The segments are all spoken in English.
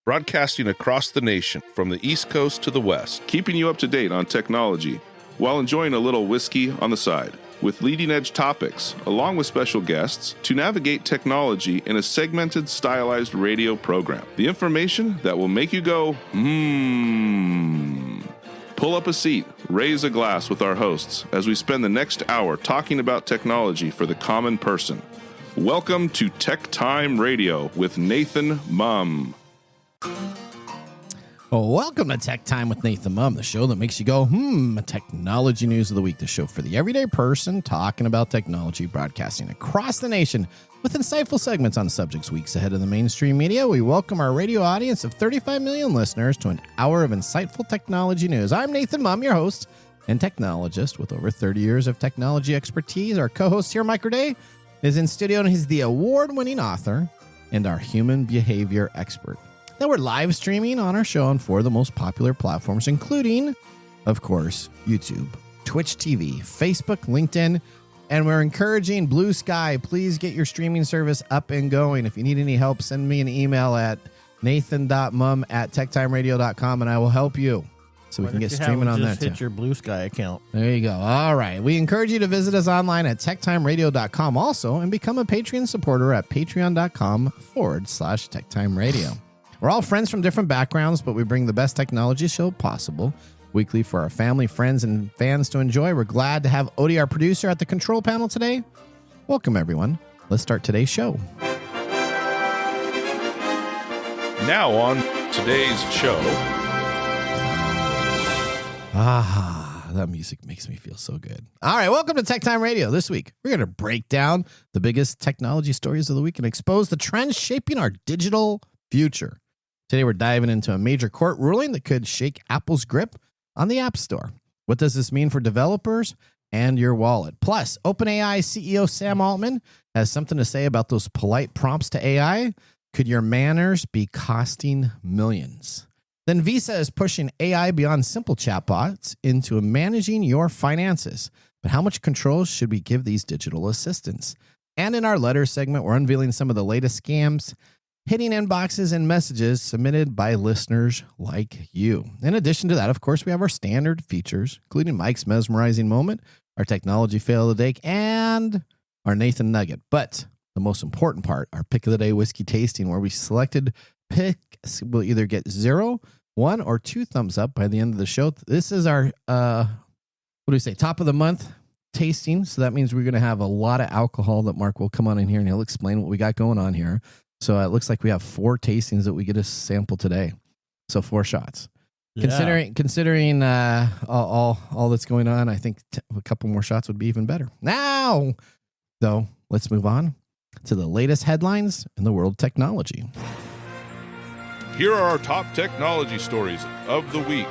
broadcasting across the nation from the East Coast to the West, keeping you up to date on technology while enjoying a little whiskey on the side, with leading-edge topics, along with special guests, to navigate technology in a segmented, stylized radio program. The information that will make you go, Pull up a seat, raise a glass with our hosts as we spend the next hour talking about technology for the common person. Welcome to TechTime Radio with Nathan Mumm. Well, welcome to Tech Time with Nathan Mumm, the show that makes you go, technology news of the week, the show for the everyday person talking about technology, broadcasting across the nation with insightful segments on subjects weeks ahead of the mainstream media. We welcome our radio audience of 35 million listeners to an hour of insightful technology news. I'm Nathan Mumm, your host and technologist with over 30 years of technology expertise. Our co-host here, Mike Day, is in studio, and he's the award-winning author and our human behavior expert. Now we're live streaming on our show on 4 of the most popular platforms, including, of course, YouTube, Twitch TV, Facebook, LinkedIn, and we're encouraging Blue Sky. Please get your streaming service up and going. If you need any help, send me an email at nathan.mumm@techtimeradio.com, and I will help you so we can get streaming on that too. Hit your Blue Sky account. There you go. All right. We encourage you to visit us online at techtimeradio.com also and become a Patreon supporter at patreon.com/techtimeradio. We're all friends from different backgrounds, but we bring the best technology show possible weekly for our family, friends, and fans to enjoy. We're glad to have Odie, our producer, at the control panel today. Welcome, everyone. Let's start today's show. Now on today's show. That music makes me feel so good. All right, welcome to Tech Time Radio. This week, we're going to break down the biggest technology stories of the week and expose the trends shaping our digital future. Today, we're diving into a major court ruling that could shake Apple's grip on the App Store. What does this mean for developers and your wallet? Plus, OpenAI CEO Sam Altman has something to say about those polite prompts to AI. Could your manners be costing millions? Then Visa is pushing AI beyond simple chatbots into managing your finances. But how much control should we give these digital assistants? And in our letter segment, we're unveiling some of the latest scams hitting inboxes and messages submitted by listeners like you. In addition to that, of course, we have our standard features, including Mike's mesmerizing moment, our technology fail of the day, and our Nathan Nugget. But the most important part, our pick of the day whiskey tasting, where we selected picks will either get 0, 1, or 2 thumbs up by the end of the show. This is our, top of the month tasting. So that means we're going to have a lot of alcohol that Mark will come on in here and he'll explain what we got going on here. So it looks like we have 4 tastings that we get to sample today. So 4 shots. Yeah. Considering all that's going on, I think a couple more shots would be even better. Now, though, let's move on to the latest headlines in the world of technology. Here are our top technology stories of the week.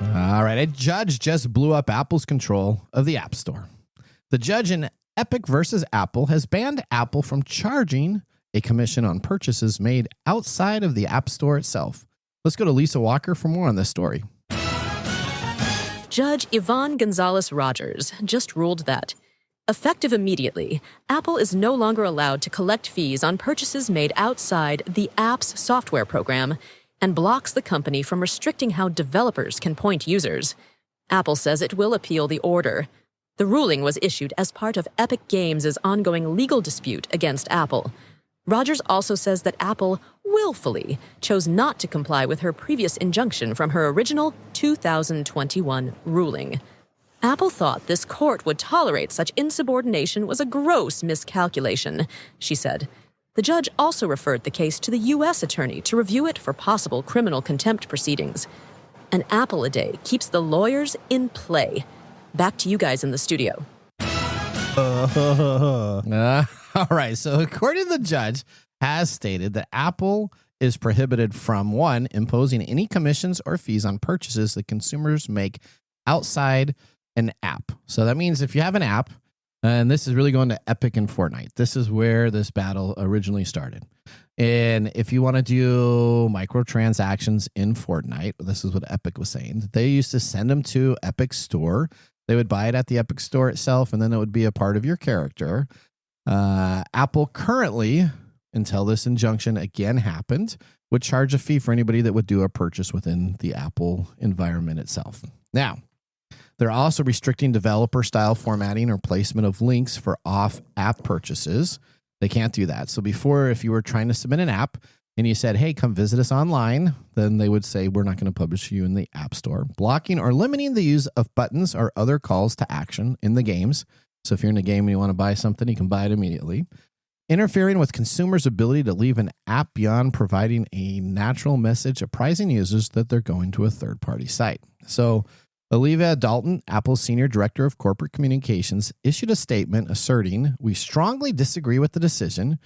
All right. A judge just blew up Apple's control of the App Store. The judge in Epic versus Apple has banned Apple from charging a commission on purchases made outside of the App Store itself. Let's go to Lisa Walker for more on this story. Judge Yvonne Gonzalez-Rogers just ruled that, effective immediately, Apple is no longer allowed to collect fees on purchases made outside the app's software program and blocks the company from restricting how developers can point users. Apple says it will appeal the order. The ruling was issued as part of Epic Games' ongoing legal dispute against Apple. Rogers also says that Apple willfully chose not to comply with her previous injunction from her original 2021 ruling. Apple thought this court would tolerate such insubordination was a gross miscalculation, she said. The judge also referred the case to the U.S. attorney to review it for possible criminal contempt proceedings. An apple a day keeps the lawyers in play. Back to you guys in the studio. All right. So according to the judge, has stated that Apple is prohibited from, 1, imposing any commissions or fees on purchases that consumers make outside an app. So that means if you have an app, and this is really going to Epic and Fortnite. This is where this battle originally started. And if you want to do microtransactions in Fortnite, this is what Epic was saying. They used to send them to Epic Store. They would buy it at the Epic Store itself, and then it would be a part of your character. Apple currently, until this injunction again happened, would charge a fee for anybody that would do a purchase within the Apple environment itself. Now, they're also restricting developer-style formatting or placement of links for off-app purchases. They can't do that. So before, if you were trying to submit an app and you said, hey, come visit us online, then they would say, we're not going to publish you in the App Store. Blocking or limiting the use of buttons or other calls to action in the games. So if you're in a game and you want to buy something, you can buy it immediately. Interfering with consumers' ability to leave an app beyond providing a natural message apprising users that they're going to a third-party site. So Olivia Dalton, Apple's Senior Director of Corporate Communications, issued a statement asserting, we strongly disagree with the decision,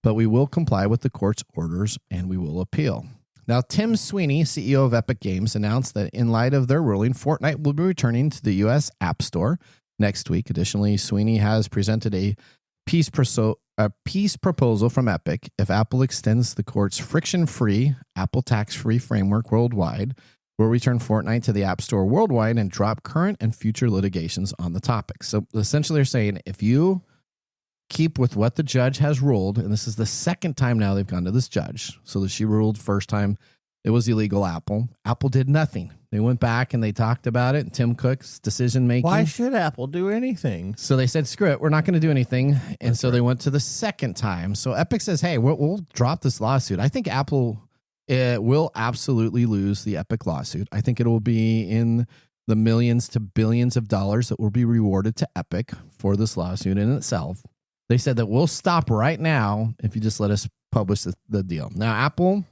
but we will comply with the court's orders and we will appeal. Now, Tim Sweeney, CEO of Epic Games, announced that in light of their ruling, Fortnite will be returning to the U.S. App Store next week. Additionally, Sweeney has presented a peace proposal from Epic if Apple extends the court's friction-free, Apple tax-free framework worldwide. We'll return Fortnite to the App Store worldwide and drop current and future litigations on the topic. So essentially they're saying if you keep with what the judge has ruled, and this is the second time now they've gone to this judge. So that she ruled first time it was illegal Apple. Apple did nothing. They went back and they talked about it. Tim Cook's decision making. Why should Apple do anything? So they said, screw it, we're not going to do anything. And That's so right. They went to the second time. So Epic says, hey, we'll drop this lawsuit. I think Apple will absolutely lose the Epic lawsuit. I think it will be in the millions to billions of dollars that will be rewarded to Epic for this lawsuit in itself. They said that we'll stop right now if you just let us publish the deal. Now, Apple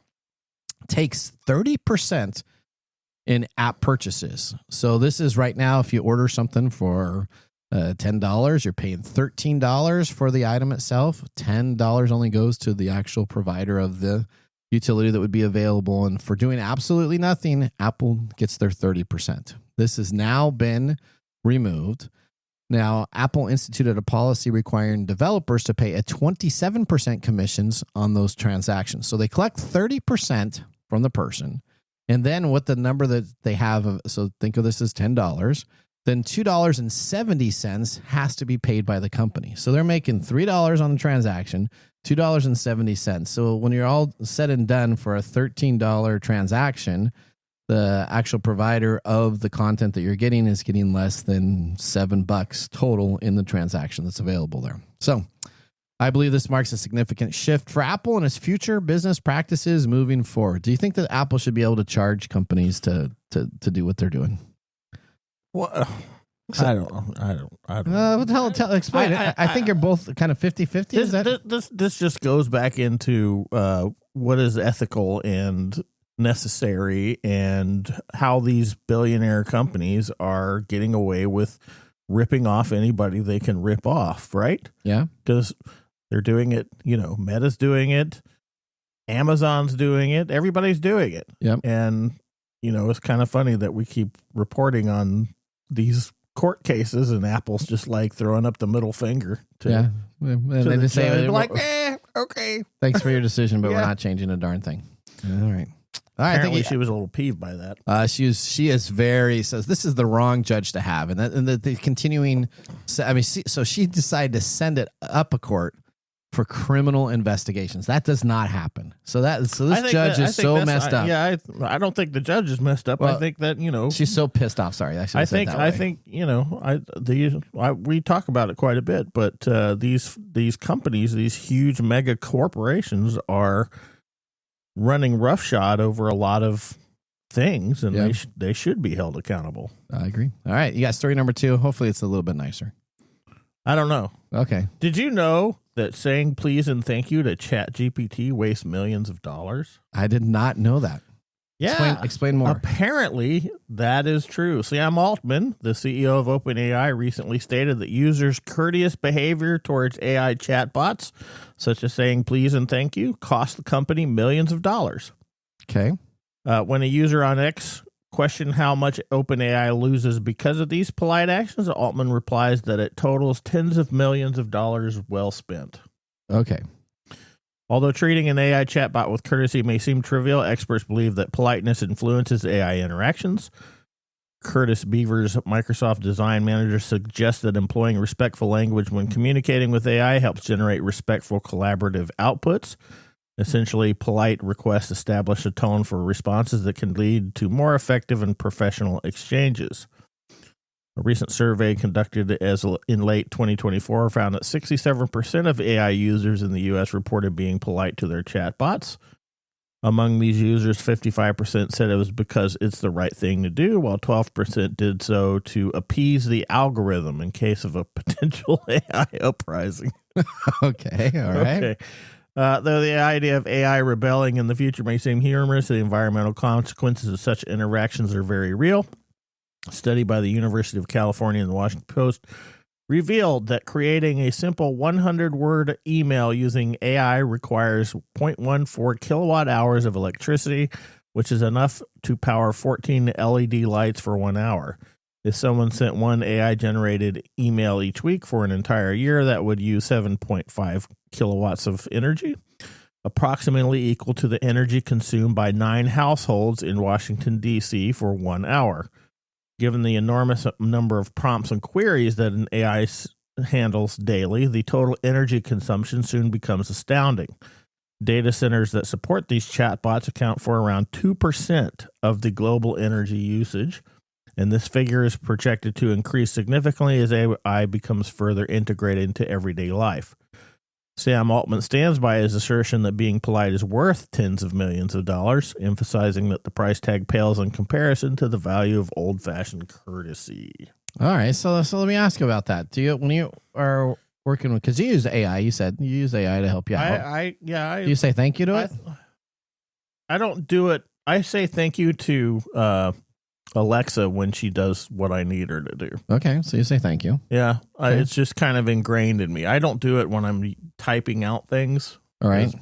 takes 30% in app purchases. So this is right now, if you order something for $10, you're paying $13 for the item itself. $10 only goes to the actual provider of the utility that would be available. And for doing absolutely nothing, Apple gets their 30%. This has now been removed. Now, Apple instituted a policy requiring developers to pay a 27% commissions on those transactions. So they collect 30% from the person. And then what the number that they have, so think of this as $10, then $2.70 has to be paid by the company. So they're making $3 on the transaction, $2.70. So when you're all said and done for a $13 transaction, the actual provider of the content that you're getting is getting less than $7 total in the transaction that's available there. So I believe this marks a significant shift for Apple and its future business practices moving forward. Do you think that Apple should be able to charge companies to do what they're doing? Well, I don't know. Explain it. I think you're both kind of 50-50. This just goes back into what is ethical and necessary and how these billionaire companies are getting away with ripping off anybody they can rip off, right? Yeah. Because they're doing it, Meta's doing it, Amazon's doing it, everybody's doing it. Yep. And, it's kind of funny that we keep reporting on these court cases and Apple's just like throwing up the middle finger to And they just say, like, okay. Thanks for your decision, but we're not changing a darn thing. All right. Apparently she was a little peeved by that. She is very says this is the wrong judge to have, and the continuing. So she decided to send it up a court for criminal investigations. That does not happen. So this judge is so messed up. Yeah, I don't think the judge is messed up. Well, I think that she's so pissed off. Sorry, I think we talk about it quite a bit, but these companies, these huge mega corporations, are running roughshod over a lot of things, and they should be held accountable. I agree. All right, you got story number 2. Hopefully it's a little bit nicer. I don't know. Okay. Did you know that saying please and thank you to ChatGPT wastes millions of dollars? I did not know that. Yeah. Explain more. Apparently, that is true. Sam Altman, the CEO of OpenAI, recently stated that users' courteous behavior towards AI chatbots, such as saying please and thank you, cost the company millions of dollars. Okay. When a user on X questioned how much OpenAI loses because of these polite actions, Altman replies that it totals tens of millions of dollars well spent. Okay. Although treating an AI chatbot with courtesy may seem trivial, experts believe that politeness influences AI interactions. Curtis Beaver's Microsoft design manager suggests that employing respectful language when communicating with AI helps generate respectful collaborative outputs. Essentially, polite requests establish a tone for responses that can lead to more effective and professional exchanges. A recent survey conducted in late 2024 found that 67% of AI users in the U.S. reported being polite to their chatbots. Among these users, 55% said it was because it's the right thing to do, while 12% did so to appease the algorithm in case of a potential AI uprising. Okay, all right. Okay. Though the idea of AI rebelling in the future may seem humorous, the environmental consequences of such interactions are very real. A study by the University of California and the Washington Post revealed that creating a simple 100-word email using AI requires 0.14 kilowatt hours of electricity, which is enough to power 14 LED lights for 1 hour. If someone sent one AI-generated email each week for an entire year, that would use 7.5 kilowatts of energy, approximately equal to the energy consumed by 9 households in Washington, D.C. for 1 hour. Given the enormous number of prompts and queries that an AI handles daily, the total energy consumption soon becomes astounding. Data centers that support these chatbots account for around 2% of the global energy usage, and this figure is projected to increase significantly as AI becomes further integrated into everyday life. Sam Altman stands by his assertion that being polite is worth tens of millions of dollars, emphasizing that the price tag pales in comparison to the value of old-fashioned courtesy. All right, so let me ask you about that. Do you, when you are working with, because you use AI, you said you use AI to help you out. Do you say thank you to it? I don't do it. I say thank you to Alexa when she does what I need her to do. Okay, so you say thank you. Yeah, Okay. it's just kind of ingrained in me. I don't do it when I'm typing out things. All right.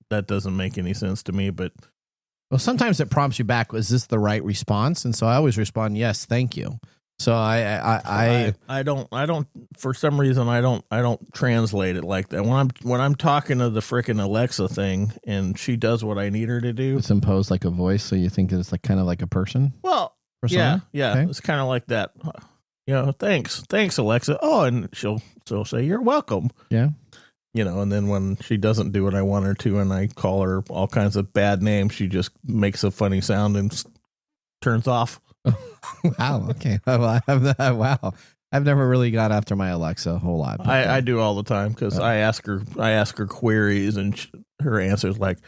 That doesn't make any sense to me, but Well, sometimes it prompts you back, is this the right response? And so I always respond, yes, thank you. So I don't for some reason I don't translate it like that. When I'm talking to the frickin' Alexa thing and she does what I need her to do. It's imposed like a voice, so you think it's like kind of like a person? Well, Persona? yeah. Okay. It's kind of like that. Thanks Alexa. Oh, and she'll say you're welcome. Yeah. And then when she doesn't do what I want her to and I call her all kinds of bad names, she just makes a funny sound and turns off. Wow. Okay. Well, wow. I've never really got after my Alexa a whole lot. But I do all the time because I ask her queries and her answer is like,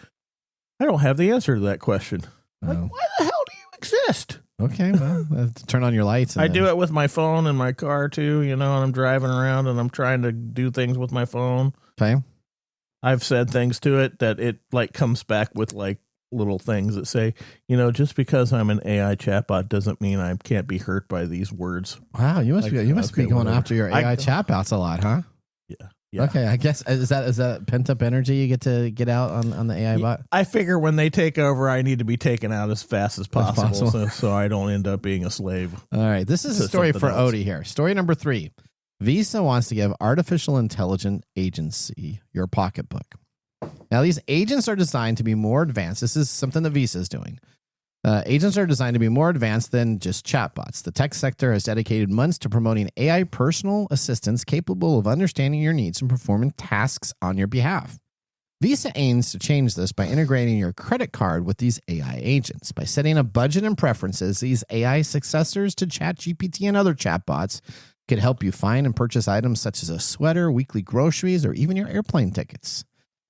I don't have the answer to that question. Like, why the hell do you exist? Okay. Well, turn on your lights. I do it with my phone in my car too, and I'm driving around and I'm trying to do things with my phone. Okay. I've said things to it that it like comes back with like little things that say, just because I'm an AI chatbot doesn't mean I can't be hurt by these words. Wow. You must be going whatever. after your AI chatbots a lot, huh? Yeah. Okay. I guess is that pent up energy you get to get out on the AI bot? I figure when they take over, I need to be taken out as fast as possible. So I don't end up being a slave. All right. This is a story for else. Odie here. Story number 3. Visa wants to give artificial intelligence agency your pocketbook. Now, these agents are designed to be more advanced. This is something that Visa is doing. Agents are designed to be more advanced than just chatbots. The tech sector has dedicated months to promoting AI personal assistants capable of understanding your needs and performing tasks on your behalf. Visa aims to change this by integrating your credit card with these AI agents. By setting a budget and preferences, these AI successors to ChatGPT and other chatbots could help you find and purchase items such as a sweater, weekly groceries, or even your airplane tickets.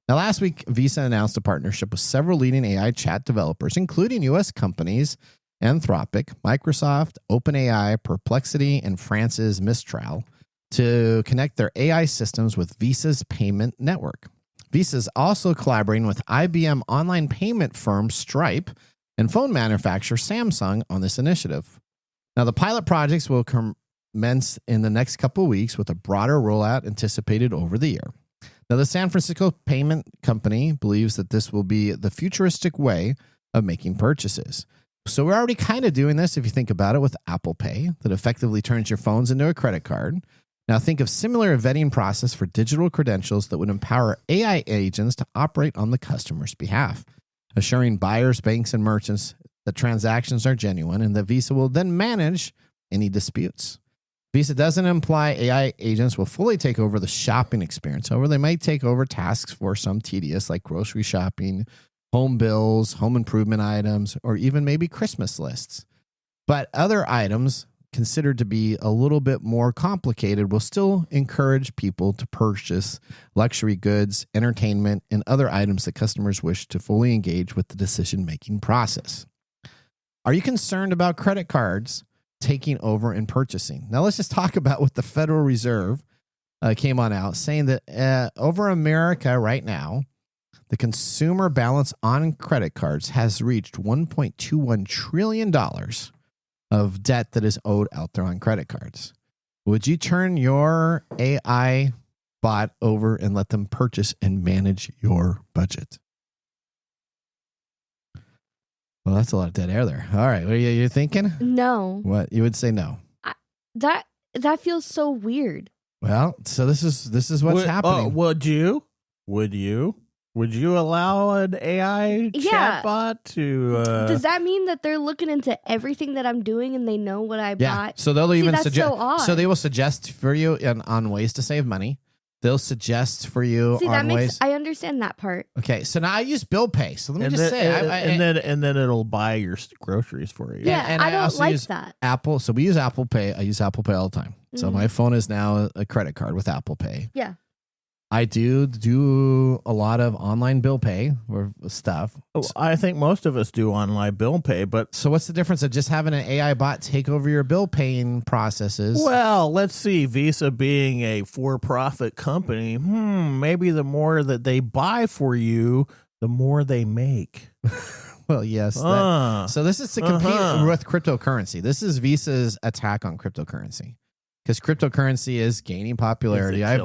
Now, last week, Visa announced a partnership with several leading AI chat developers, including U.S. companies Anthropic, Microsoft, OpenAI, Perplexity, and France's Mistral, to connect their AI systems with Visa's payment network. Visa is also collaborating with IBM online payment firm Stripe and phone manufacturer Samsung on this initiative. Now, the pilot projects will commence in the next couple of weeks with a broader rollout anticipated over the year. Now, the San Francisco payment company believes that this will be the futuristic way of making purchases. So we're already kind of doing this if you think about it with Apple Pay that effectively turns your phones into a credit card. Now think of similar vetting process for digital credentials that would empower AI agents to operate on the customer's behalf, assuring buyers, banks, and merchants that transactions are genuine and that Visa will then manage any disputes. Visa doesn't imply AI agents will fully take over the shopping experience. However, they might take over tasks for some tedious, like grocery shopping, home bills, home improvement items, or even maybe Christmas lists. But other items considered to be a little bit more complicated will still encourage people to purchase luxury goods, entertainment, and other items that customers wish to fully engage with the decision-making process. Are you concerned about credit cards taking over in purchasing? Now, let's just talk about what the Federal Reserve came on out saying that over America right now, the consumer balance on credit cards has reached $1.21 trillion of debt that is owed out there on credit cards. Would you turn your AI bot over and let them purchase and manage your budget? Well, that's a lot of dead air there. All right. What are you thinking? No. What? You would say no. That feels so weird. Well, so this is what's happening. Would you allow an AI chatbot to? Does that mean that they're looking into everything that I'm doing and they know what I bought? So they'll even that's suggest. so odd. So they will suggest for you on ways to save money. They'll suggest for you on ways. I understand that part. Okay, so now I use bill pay. So let me just say, and then it'll buy your groceries for you. Yeah, and I don't also like use that. Apple. So we use Apple Pay. I use Apple Pay all the time. So my phone is now a credit card with Apple Pay. Yeah. I do a lot of online bill pay or stuff. I think most of us do online bill pay, but So what's the difference of just having an AI bot take over your bill paying processes? well, let's see. Visa being a for-profit company, maybe the more that they buy for you, the more they make. Well, yes. So this is to compete with cryptocurrency. This is Visa's attack on cryptocurrency because cryptocurrency is gaining popularity. I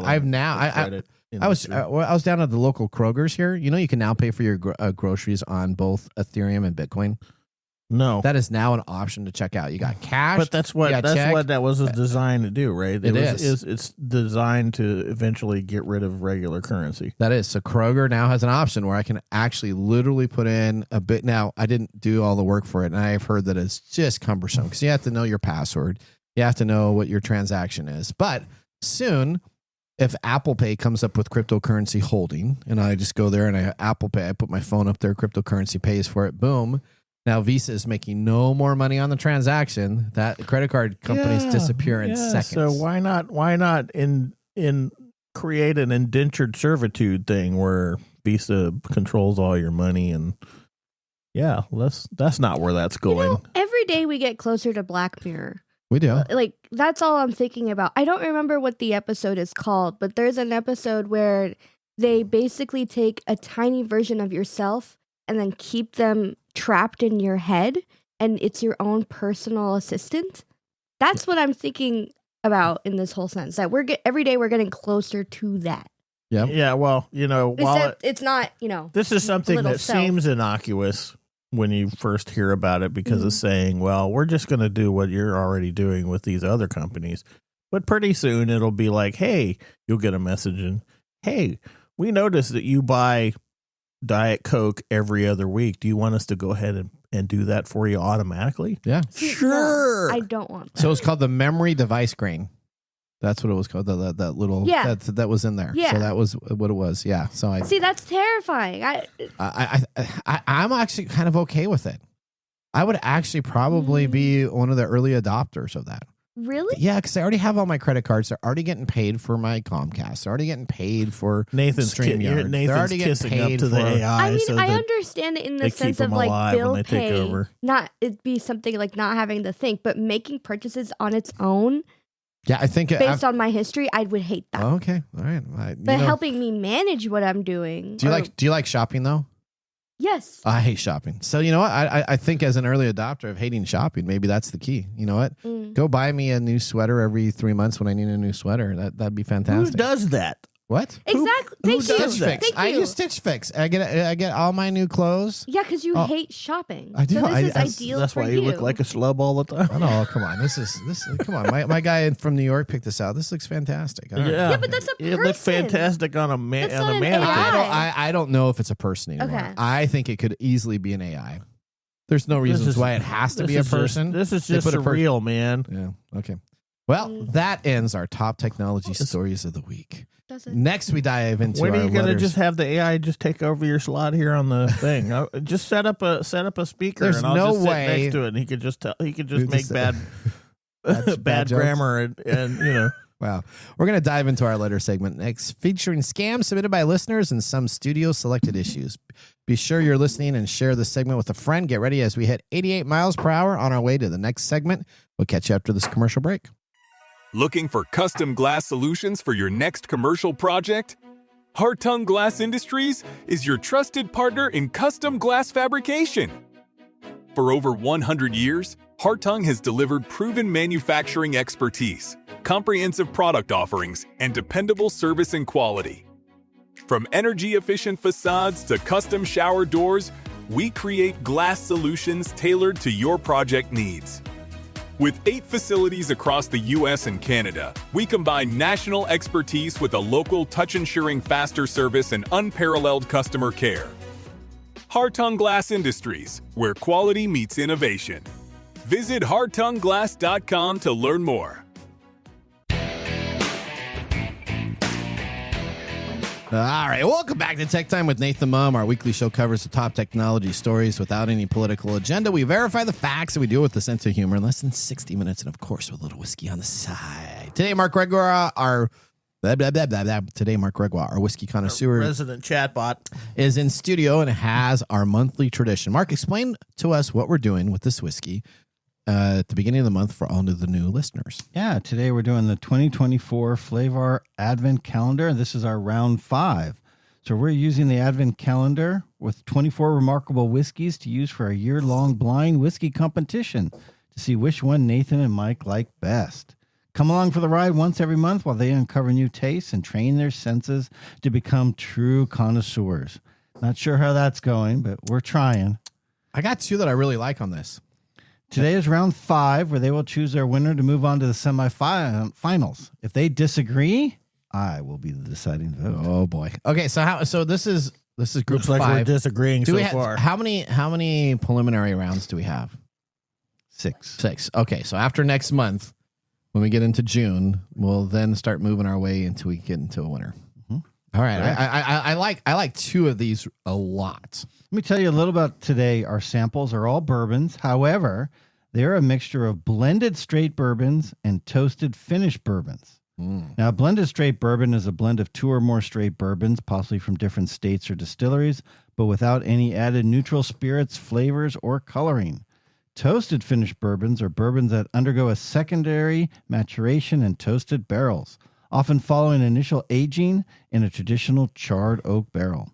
was down at the local Kroger's here. You know, you can now pay for your groceries on both Ethereum and Bitcoin. No, That is now an option to check out. You got cash, but that's what that was designed to do, right? It's designed to eventually get rid of regular currency. That is. So Kroger now has an option where I can actually literally put in a bit. Now, I didn't do all the work for it, and I've heard that it's just cumbersome because you have to know your password. You have to know what your transaction is. But soon, if Apple Pay comes up with cryptocurrency holding, and I just go there and I Apple Pay, I put my phone up there, cryptocurrency pays for it, boom. Now Visa is making no more money on the transaction. That credit card companies disappear in seconds. So why not in create an indentured servitude thing where Visa controls all your money and that's not where that's going. Every day we get closer to Black Mirror. We do. Like, that's all I'm thinking about. I don't remember what the episode is called, but there's an episode where they basically take a tiny version of yourself and then keep them trapped in your head, and it's your own personal assistant. That's what I'm thinking about in this whole sense, that every day we're getting closer to that. Yeah. Yeah, well, while it's not, this is something that self. seems innocuous when you first hear about it because it's saying, well, we're just going to do what you're already doing with these other companies. But pretty soon it'll be like, hey, you'll get a message and, hey, we noticed that you buy Diet Coke every other week. Do you want us to go ahead and do that for you automatically? Yeah. Sure. No, I don't want that. So it's called the memory device grain. That's what it was called. That little that was in there. Yeah. So that was what it was. Yeah. So I see. That's terrifying. I'm actually kind of okay with it. I would actually probably be one of the early adopters of that. Really? Yeah, because I already have all my credit cards. They're already getting paid for my Comcast. They're already getting paid for Nathan's StreamYard. They're already kissing getting paid up to the AI. I mean, so I that understand it in they the sense keep of them like alive when bill they take pay, over. not it be something like not having to think, but making purchases on its own. Yeah, I think based on my history, I would hate that. Okay, all right. But helping me manage what I'm doing. Do you like shopping though? Yes. I hate shopping. So you know what? I think as an early adopter of hating shopping, maybe that's the key. You know what? Go buy me a new sweater every 3 months when I need a new sweater. That'd be fantastic. Who does that? What? Exactly. Who Thank you. does that? Thank you. I use Stitch Fix. I get all my new clothes. Yeah, because you hate shopping. I do. So this is ideal That's for why you look like a schlub all the time. Oh, no, come on. This. Come on. My guy from New York picked this out. This looks fantastic. All right. Yeah, but that's a person. It looks fantastic on a That's not an mannequin. AI. I don't know if it's a person anymore. Okay. I think it could easily be an AI. There's no reasons why it has to be a person. This is They just put a surreal, man. Yeah. Okay. Well, that ends our top technology stories of the week. Does it? Next, we dive into When are our you going to letters. just have the AI just take over your slot here on the thing? Just set up a speaker, There's and I'll no just sit way- next to it, and he could just Dude, make just- bad bad jokes? grammar and Wow. We're going to dive into our letter segment next, featuring scams submitted by listeners and some studio selected issues. Be sure you're listening and share this segment with a friend. Get ready as we hit 88 miles per hour on our way to the next segment. We'll catch you after this commercial break. Looking for custom glass solutions for your next commercial project? Hartung Glass Industries is your trusted partner in custom glass fabrication. For over 100 years, Hartung has delivered proven manufacturing expertise, comprehensive product offerings, and dependable service and quality. From energy-efficient facades to custom shower doors, we create glass solutions tailored to your project needs. With 8 facilities across the U.S. and Canada, we combine national expertise with a local touch-ensuring faster service and unparalleled customer care. Hartung Glass Industries, where quality meets innovation. Visit hartungglass.com to learn more. All right, welcome back to Tech Time with Nathan Mumm. Our weekly show covers the top technology stories without any political agenda. We verify the facts and we do it with a sense of humor in less than 60 minutes, and of course with a little whiskey on the side. Today, Mark Gregoire, our whiskey connoisseur, resident chatbot. is in studio and has our monthly tradition. Mark, explain to us what we're doing with this whiskey at the beginning of the month for all of the new listeners. Yeah, today we're doing the 2024 Flavor Advent Calendar. This is our round 5. So we're using the Advent Calendar with 24 remarkable whiskeys to use for a year-long blind whiskey competition to see which one Nathan and Mike like best. Come along for the ride once every month while they uncover new tastes and train their senses to become true connoisseurs. Not sure how that's going, but we're trying. I got 2 that I really like on this. Today is round 5, where they will choose their winner to move on to the semifinals. If they disagree, I will be the deciding vote. Oh boy. Okay, so this is group Looks like 5. we're disagreeing Do so we have, far. how many preliminary rounds do we have? 6. 6. Okay, so after next month, when we get into June, we'll then start moving our way until we get into a winner. All right. I like 2 of these a lot. Let me tell you a little about today. Our samples are all bourbons. However, they're a mixture of blended straight bourbons and toasted finished bourbons. Now, a blended straight bourbon is a blend of 2 or more straight bourbons, possibly from different states or distilleries, but without any added neutral spirits, flavors, or coloring. Toasted finished bourbons are bourbons that undergo a secondary maturation in toasted barrels, often following initial aging in a traditional charred oak barrel.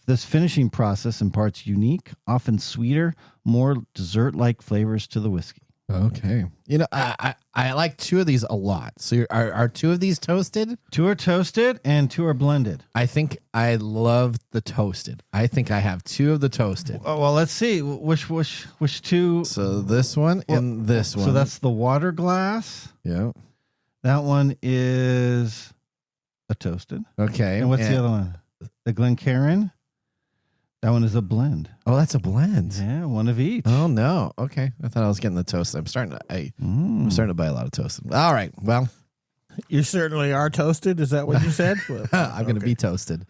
This finishing process imparts unique, often sweeter, more dessert-like flavors to the whiskey. Okay. You know, I like 2 of these a lot. So are 2 of these toasted? 2 are toasted and 2 are blended. I think I love the toasted. I think I have 2 of the toasted. Oh, well, let's see. Which 2? So this one and this one. So that's the water glass. Yeah. That one is a toasted. Okay. And what's the other one? The Glencairn. That one is a blend. Oh, that's a blend. Yeah, one of each. Oh no. Okay. I thought I was getting the toasted. I'm starting to buy a lot of toasted. All right. Well, You certainly are toasted. Is that what you said? I'm going to be toasted.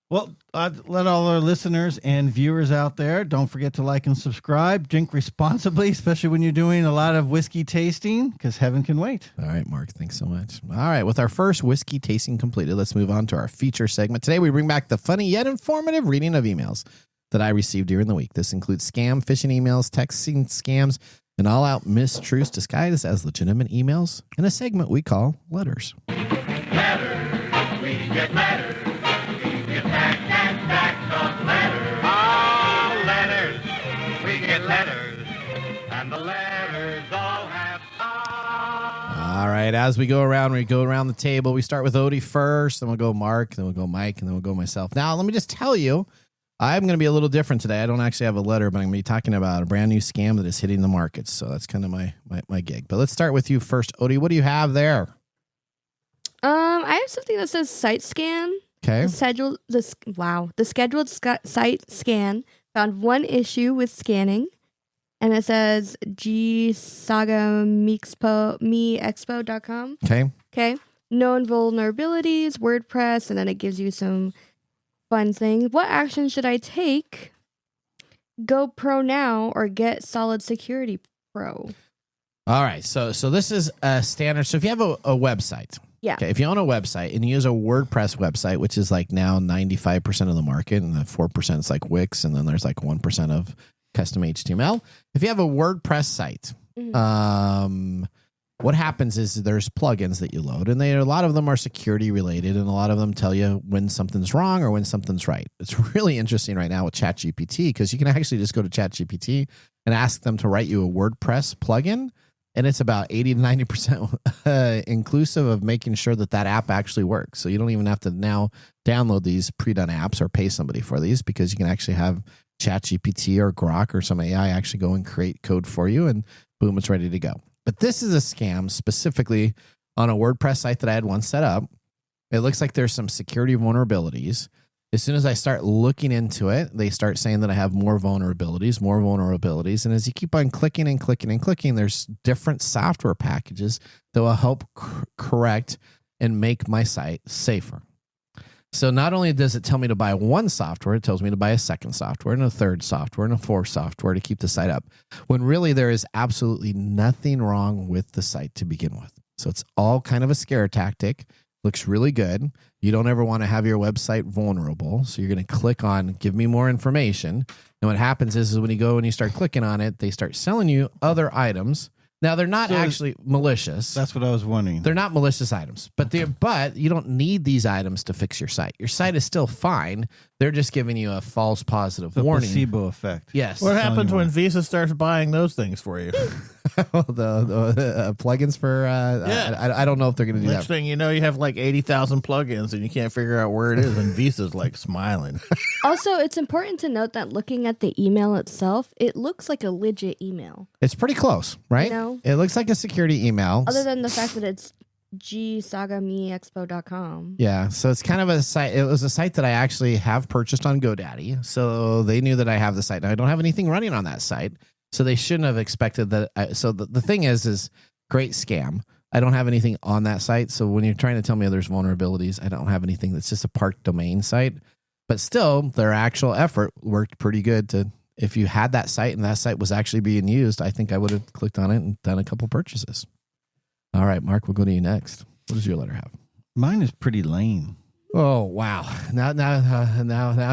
Well, let all our listeners and viewers out there, don't forget to like and subscribe. Drink responsibly, especially when you're doing a lot of whiskey tasting, because heaven can wait. All right, Mark, thanks so much. All right, with our first whiskey tasting completed, let's move on to our feature segment. Today, we bring back the funny yet informative reading of emails that I received during the week. This includes scam, phishing emails, texting scams, and all-out mistruths disguised as legitimate emails in a segment we call Letters. Letters, we get letters. We get back and back the letters. Oh, letters, we get letters. And the letters all have All right, as we go around the table. We start with Odie first, then we'll go Mark, then we'll go Mike, and then we'll go myself. Now, let me just tell you, I'm going to be a little different today. I don't actually have a letter, but I'm going to be talking about a brand new scam that is hitting the markets. So that's kind of my gig. But let's start with you first, Odie. What do you have there? I have something that says site scan. Okay. The scheduled site scan found one issue with scanning. and it says gsagameexpo.com. Okay. Okay. Known vulnerabilities, WordPress, and then it gives you some fun things. What action should I take? Go pro now or get solid security pro. All right. So this is a standard. So if you have a website, Yeah. okay, if you own a website and you use a WordPress website, which is like now 95% of the market, and the 4% is like Wix, and then there's like 1% of custom HTML. If you have a WordPress site, what happens is there's plugins that you load, and a lot of them are security related, and a lot of them tell you when something's wrong or when something's right. It's really interesting right now with ChatGPT because you can actually just go to ChatGPT and ask them to write you a WordPress plugin, and it's about 80 to 90% inclusive of making sure that app actually works. So you don't even have to now download these pre-done apps or pay somebody for these, because you can actually have ChatGPT or Grok or some AI actually go and create code for you, and boom, it's ready to go. But this is a scam specifically on a WordPress site that I had once set up. It looks like there's some security vulnerabilities. As soon as I start looking into it, they start saying that I have more vulnerabilities. And as you keep on clicking and clicking and clicking, there's different software packages that will help correct and make my site safer. So not only does it tell me to buy one software, it tells me to buy a second software and a third software and a fourth software to keep the site up, when really there is absolutely nothing wrong with the site to begin with. So it's all kind of a scare tactic. Looks really good. You don't ever want to have your website vulnerable. So you're going to click on give me more information. And what happens is when you go and you start clicking on it, they start selling you other items. Now, they're not actually malicious. That's what I was wondering. They're not malicious items, but you don't need these items to fix your site. Your site is still fine. They're just giving you a false positive warning. Placebo effect. Yes. What happens when Visa starts buying those things for you? the plugins for I don't know if they're going to do Next that. thing you know, you have like 80,000 plugins and you can't figure out where it is, and Visa's like smiling. Also, it's important to note that looking at the email itself, it looks like a legit email. It's pretty close, right? No. It looks like a security email. Other than the fact that it's gsagameexpo.com. Yeah, so it's kind of a site. It was a site that I actually have purchased on GoDaddy, so they knew that I have the site. Now I don't have anything running on that site, so they shouldn't have expected that. So the thing is great scam. I don't have anything on that site, so when you're trying to tell me there's vulnerabilities, I don't have anything. That's just a parked domain site, but still, their actual effort worked pretty good. If you had that site and that site was actually being used, I think I would have clicked on it and done a couple purchases. All right, Mark, we'll go to you next. What does your letter have? Mine is pretty lame. Oh, wow. Now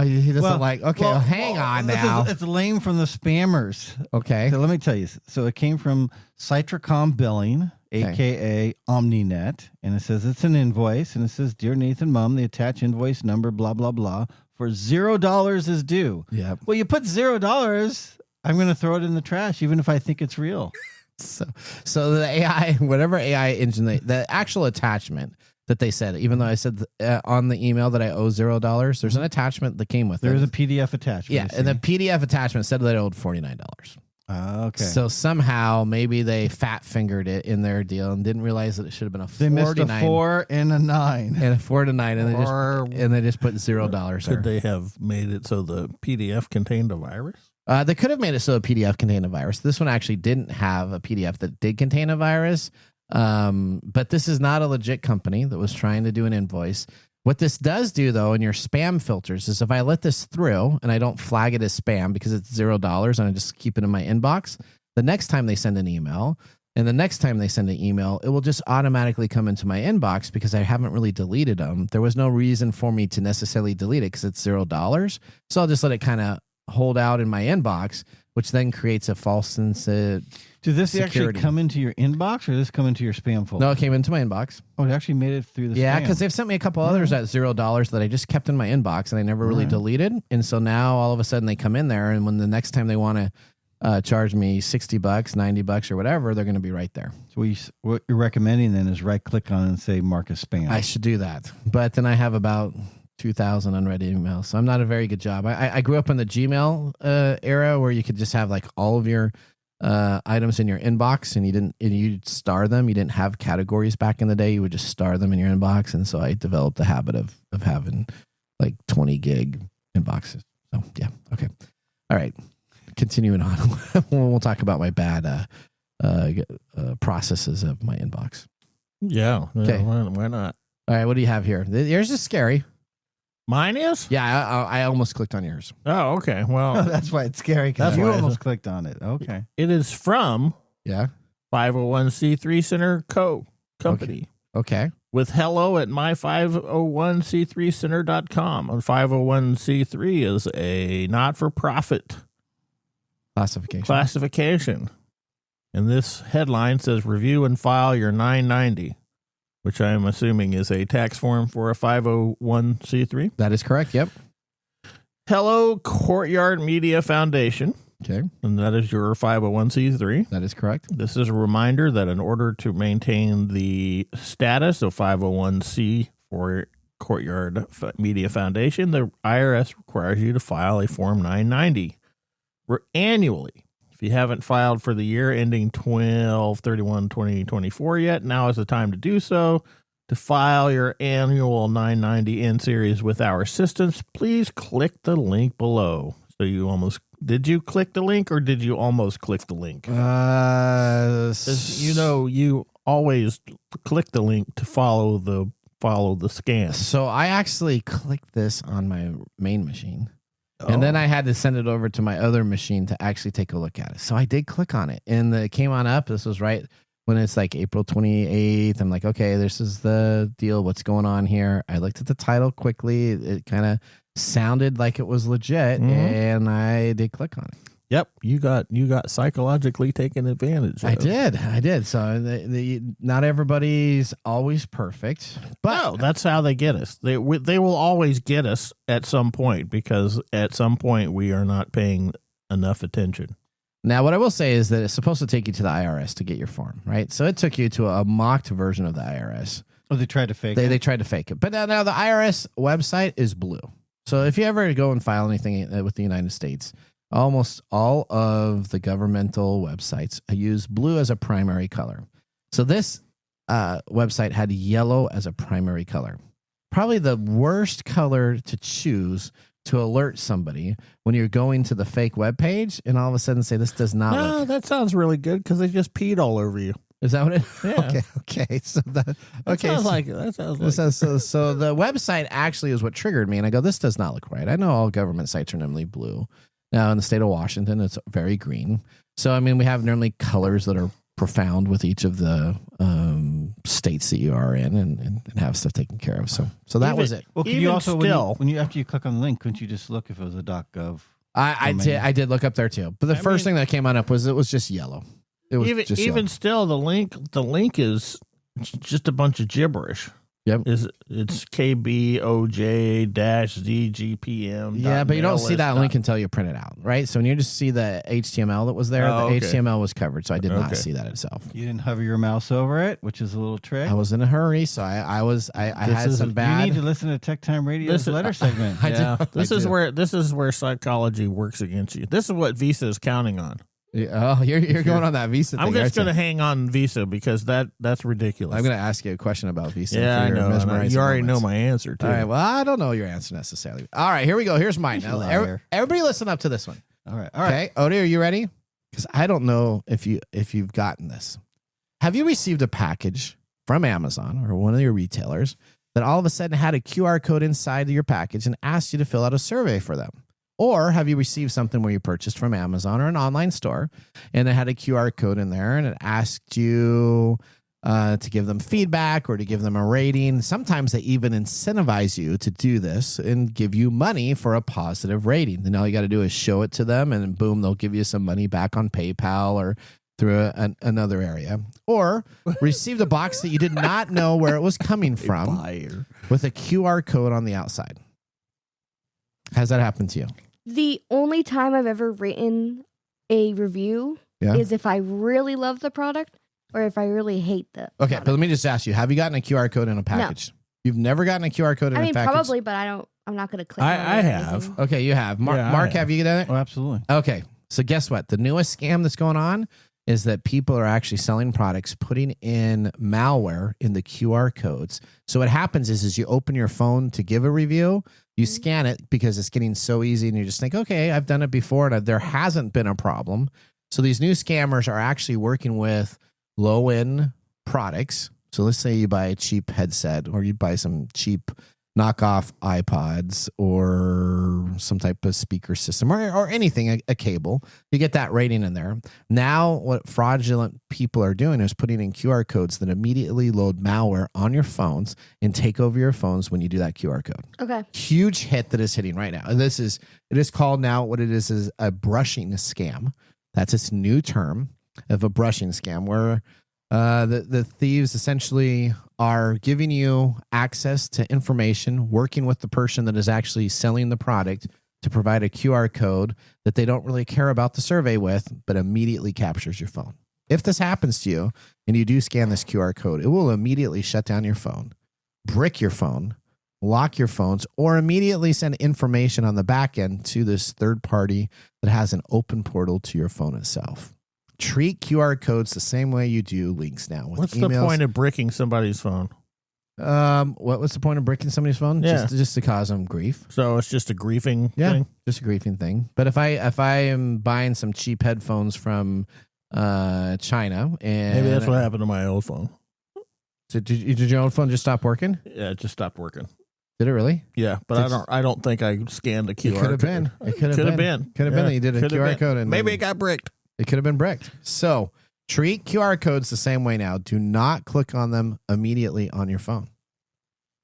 he doesn't like, okay, hang on now. It's lame from the spammers. Okay. So let me tell you. So it came from Citricom Billing, a.k.a. OmniNet, and it says it's an invoice, and it says, Dear Nathan Mumm, the attached invoice number, blah, blah, blah, for $0 is due. Yeah. Well, you put $0, I'm going to throw it in the trash, even if I think it's real. So the AI, whatever AI engine, the actual attachment that they said, even though I said on the email that I owe $0, there's an attachment that came with it. There's a PDF attachment. Yeah, and the PDF attachment said that I owed $49. Okay. So somehow maybe they fat fingered it in their deal and didn't realize that it should have been a 49. They missed a 4 and a 9. And a 4 to 9, and they just put $0 there. Could they have made it so the PDF contained a virus? They could have made it so a PDF contained a virus. This one actually didn't have a PDF that did contain a virus. But this is not a legit company that was trying to do an invoice. What this does do, though, in your spam filters is if I let this through and I don't flag it as spam because it's $0 and I just keep it in my inbox, the next time they send an email and the next time they send an email, it will just automatically come into my inbox because I haven't really deleted them. There was no reason for me to necessarily delete it because it's $0. So I'll just let it kind of hold out in my inbox, which then creates a false sense of Did this security. actually come into your inbox or did this come into your spam folder? No, it came into my inbox. Oh, it actually made it through the Yeah, spam. because they've sent me a couple others at $0 that I just kept in my inbox and I never really deleted. And so now all of a sudden they come in there, and when the next time they want to charge me $60, $90 or whatever, they're going to be right there. So what you're recommending then is right click on it and say mark as spam. I should do that. But then I have about 2,000 unread emails. So I'm not a very good job. I grew up in the Gmail era where you could just have like all of your items in your inbox and you'd star them. You didn't have categories back in the day. You would just star them in your inbox. And so I developed the habit of having like 20 gig inboxes. So yeah. Okay. All right. continuing on, we'll talk about my bad processes of my inbox. Yeah. Okay. Why not? All right, what do you have here? Yours is scary. Mine is? Yeah, I almost clicked on yours. Oh, okay. Well, That's why it's scary, because That's you why almost clicked on it. Okay. it is from Yeah. 501c3 Center Company. Okay. With hello at my501c3center.com. And 501c3 is a not-for-profit classification. And this headline says, review and file your 990, which I am assuming is a tax form for a 501c3. That is correct. Yep. Hello, Courtyard Media Foundation. Okay. And that is your 501c3. That is correct. This is a reminder that in order to maintain the status of 501c for Courtyard Media Foundation, the IRS requires you to file a Form 990 annually. If you haven't filed for the year ending 12/31/2024 yet, now is the time to do so. To file your annual 990 in series with our assistance, please click the link below. So did you click the link or did you almost click the link? You always click the link to follow the scan. So I actually clicked this on my main machine. And then I had to send it over to my other machine to actually take a look at it. So I did click on it and it came on up. This was right when it's like April 28th. I'm like, okay, this is the deal. What's going on here? I looked at the title quickly. It kind of sounded like it was legit and I did click on it. Yep, you got psychologically taken advantage of. I did. So not everybody's always perfect, but no, that's how they get us. They will always get us at some point, because at some point we are not paying enough attention. Now, what I will say is that it's supposed to take you to the IRS to get your form, right? So it took you to a mocked version of the IRS. Oh, they tried to fake it? They tried to fake it. But now the IRS website is blue. So if you ever go and file anything with the United States, almost all of the governmental websites use blue as a primary color. So this website had yellow as a primary color. Probably the worst color to choose to alert somebody when you're going to the fake web page and all of a sudden say, this does not No, look. that sounds really good because they just peed all over you. Is that what it? Yeah. Okay. So That sounds like So the website actually is what triggered me, and I go, this does not look right. I know all government sites are normally blue. Now in the state of Washington, it's very green. So I mean, we have normally colors that are profound with each of the states that you are in, and have stuff taken care of. So that was it. Well, can you also, after you click on the link, couldn't you just look if it was a .gov? I did look up there too, but the first thing that came on up was it was just yellow. It was even just yellow. still, the link is just a bunch of gibberish. Yep. It's KBOJ-ZGPM. Yeah, but you don't see that link until you print it out, right? So when you just see the HTML that was there, okay. HTML was covered, so I did not see that itself. You didn't hover your mouse over it, which is a little trick. I was in a hurry, so I had some bad. You need to listen to TechTime Radio's letter segment. This is where psychology works against you. This is what Visa is counting on. Oh, you're going on that Visa thing. I'm just going to hang on Visa because that's ridiculous. I'm going to ask you a question about Visa. Yeah, I know. You already know my answer, too. All right, well, I don't know your answer necessarily. All right, here we go. Here's mine. Now, everybody listen up to this one. All right. Okay, Odie, are you ready? Because I don't know if you've gotten this. Have you received a package from Amazon or one of your retailers that all of a sudden had a QR code inside of your package and asked you to fill out a survey for them? Or have you received something where you purchased from Amazon or an online store and it had a QR code in there and it asked you to give them feedback or to give them a rating? Sometimes they even incentivize you to do this and give you money for a positive rating. And all you got to do is show it to them and boom, they'll give you some money back on PayPal or through another area. Or received a box that you did not know where it was coming from with a QR code on the outside. Has that happened to you? The only time I've ever written a review is if I really love the product or if I really hate the product. But let me just ask you, have you gotten a QR code in a package? No. You've never gotten a QR code in a package? Probably, but I'm not going to click on it. I have. Okay, you have. Mark, have you done it? Oh, absolutely. Okay, so guess what? The newest scam that's going on is that people are actually selling products, putting in malware in the QR codes. So what happens is you open your phone to give a review, you scan it because it's getting so easy, and you just think, okay, I've done it before, and there hasn't been a problem. So these new scammers are actually working with low-end products. So let's say you buy a cheap headset, or you buy some cheap knockoff iPods or some type of speaker system, or anything, a cable. You get that rating in there. Now what fraudulent people are doing is putting in QR codes that immediately load malware on your phones and take over your phones when you do that QR code. Okay. Huge hit that is hitting right now. And it is called now, what it is a brushing scam. That's its new term of a brushing scam, where the thieves essentially are giving you access to information, working with the person that is actually selling the product to provide a QR code that they don't really care about the survey with, but immediately captures your phone. If this happens to you and you do scan this QR code, it will immediately shut down your phone, brick your phone, lock your phones, or immediately send information on the back end to this third party that has an open portal to your phone itself. Treat QR codes the same way you do links now. With What's emails. the point of bricking somebody's phone? What's the point of bricking somebody's phone? Yeah. Just to cause them grief. So it's just a griefing thing? Just a griefing thing. But if I am buying some cheap headphones from China, and Maybe that's what happened to my old phone. Did your old phone just stop working? Yeah, it just stopped working. Did it really? Yeah, but I don't think I scanned the QR It could have been. It could have been. Could have been that you did a QR code, and maybe it got bricked. It could have been bricked. So treat QR codes the same way now. Do not click on them immediately on your phone.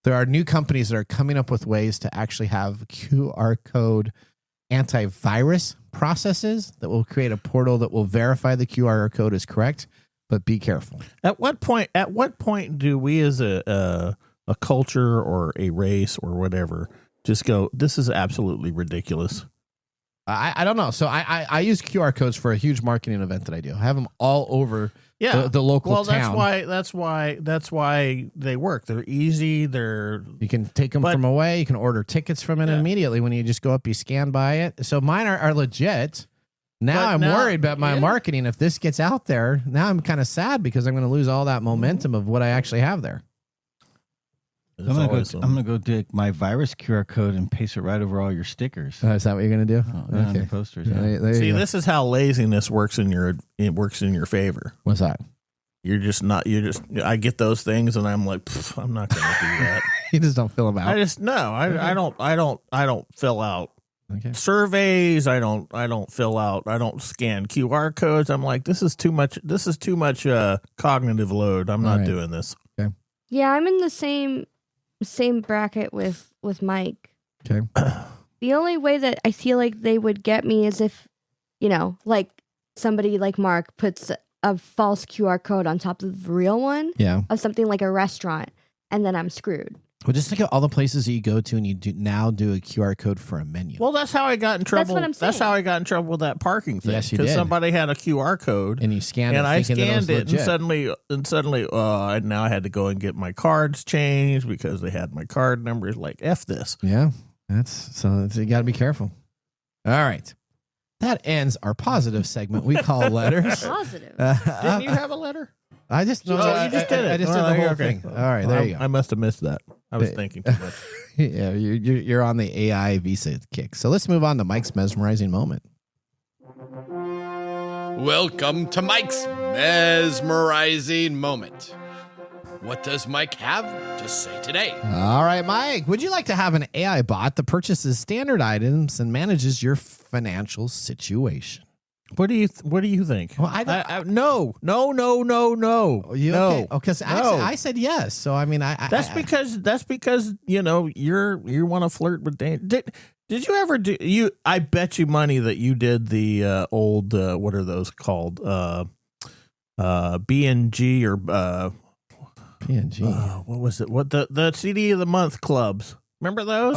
There are new companies that are coming up with ways to actually have QR code antivirus processes that will create a portal that will verify the QR code is correct, but be careful. At what point do we as a culture or a race or whatever just go, this is absolutely ridiculous? I don't know. So I use QR codes for a huge marketing event that I do. I have them all over the local town. That's why they work. They're easy. You can take them from away. You can order tickets from it immediately when you just go up, you scan by it. So mine are legit. Now I'm worried about my marketing. If this gets out there, now I'm kind of sad because I'm going to lose all that momentum of what I actually have there. I'm gonna go dig my virus QR code and paste it right over all your stickers. Is that what you're gonna do? On the posters. Yeah. See, this is how laziness works in your favor. What's that? I get those things and I'm like, I'm not gonna do that. You just don't fill them out. I don't fill out surveys. I don't fill out. I don't scan QR codes. I'm like, this is too much. This is too much cognitive load. I'm not doing this. Okay. Yeah, I'm in the same bracket with Mike. Okay. The only way that I feel like they would get me is if, like somebody like Mark puts a false QR code on top of the real one of something like a restaurant, and then I'm screwed. Well, just think of all the places that you go to and you now do a QR code for a menu. Well, that's how I got in trouble. That's what I'm saying. That's how I got in trouble with that parking thing. Yes, you did. Because somebody had a QR code. And you scanned it. And I scanned it, legit. and suddenly, now I had to go and get my cards changed because they had my card numbers. Like, F this. Yeah. You got to be careful. All right. That ends our positive segment we call letters. Positive. Didn't you have a letter? I just know. You just did it. I just did the whole thing. All right, there you go. I must have missed that. I was thinking too much. Yeah, you're on the AI visa kick. So let's move on to Mike's mesmerizing moment. Welcome to Mike's mesmerizing moment. What does Mike have to say today? All right, Mike, would you like to have an AI bot that purchases standard items and manages your financial situation? What do you think? Well, no. No. No. Because I said yes. So I mean, that's because you want to flirt with Dan. Did you ever do you? I bet you money that you did the old what are those called? B&G or P&G. what was it? What the CD of the month clubs? Remember those?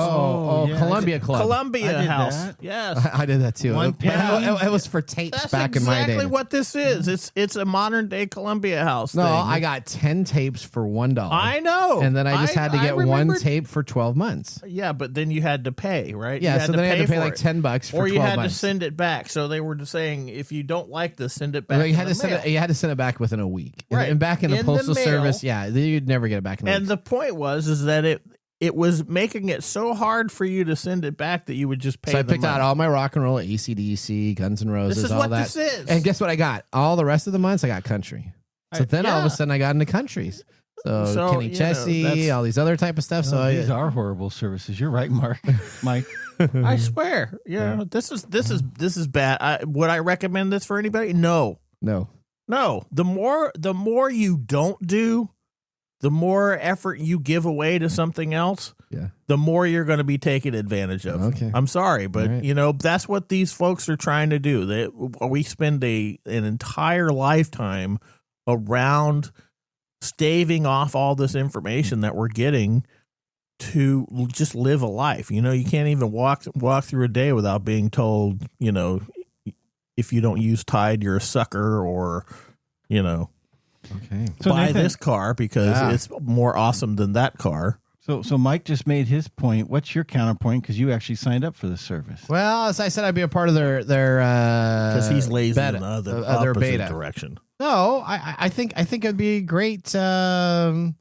yeah. Columbia Club. Columbia I did House. that. Yes. I did that too. One But penny. it was for tapes That's back in my day. exactly what this is. It's a modern day Columbia House. No, thing. I got 10 tapes for $1. I know. And then I just had to get one remembered- tape for 12 months. Yeah, but then you had to pay, right? Yeah, You had so then I had to pay for like it. $10 for or 12 you had months. to send it back. So they were saying if you don't like this, send it back. Well, you in had the to send mail. it. You had to send it back within a week. Right. And back in the In the postal mail. service, yeah, you'd never get it back in a And week. the point was that it was making it so hard for you to send it back that you would just pay. So I the picked out money. all my rock and roll, AC/DC, Guns N' Roses, This is all what that. this is. And guess what I got? All the rest of the months I got country. So then all of yeah. a sudden I got into countries. So, So, Kenny you know, Chesney, that's- all these other type of stuff. So these are horrible services. You're right, Mark. Mike. I swear. Yeah, this is bad. Would I recommend this for anybody? No. no. The more you don't do, the more effort you give away to something else, Yeah. the more you're going to be taken advantage of. Okay. I'm sorry, but All right. you know, that's what these folks are trying to do. We spend an entire lifetime around staving off all this information that we're getting to just live a life. You know, you can't even walk through a day without being told, you know, if you don't use Tide, you're a sucker, or, you know, Okay. So buy Nathan- this car because Yeah. it's more awesome than that car. So Mike just made his point. What's your counterpoint? Because you actually signed up for this service. Well, as I said, I'd be a part of their Because he's lazy beta, in the other other opposite beta. direction. No, I think it'd be great to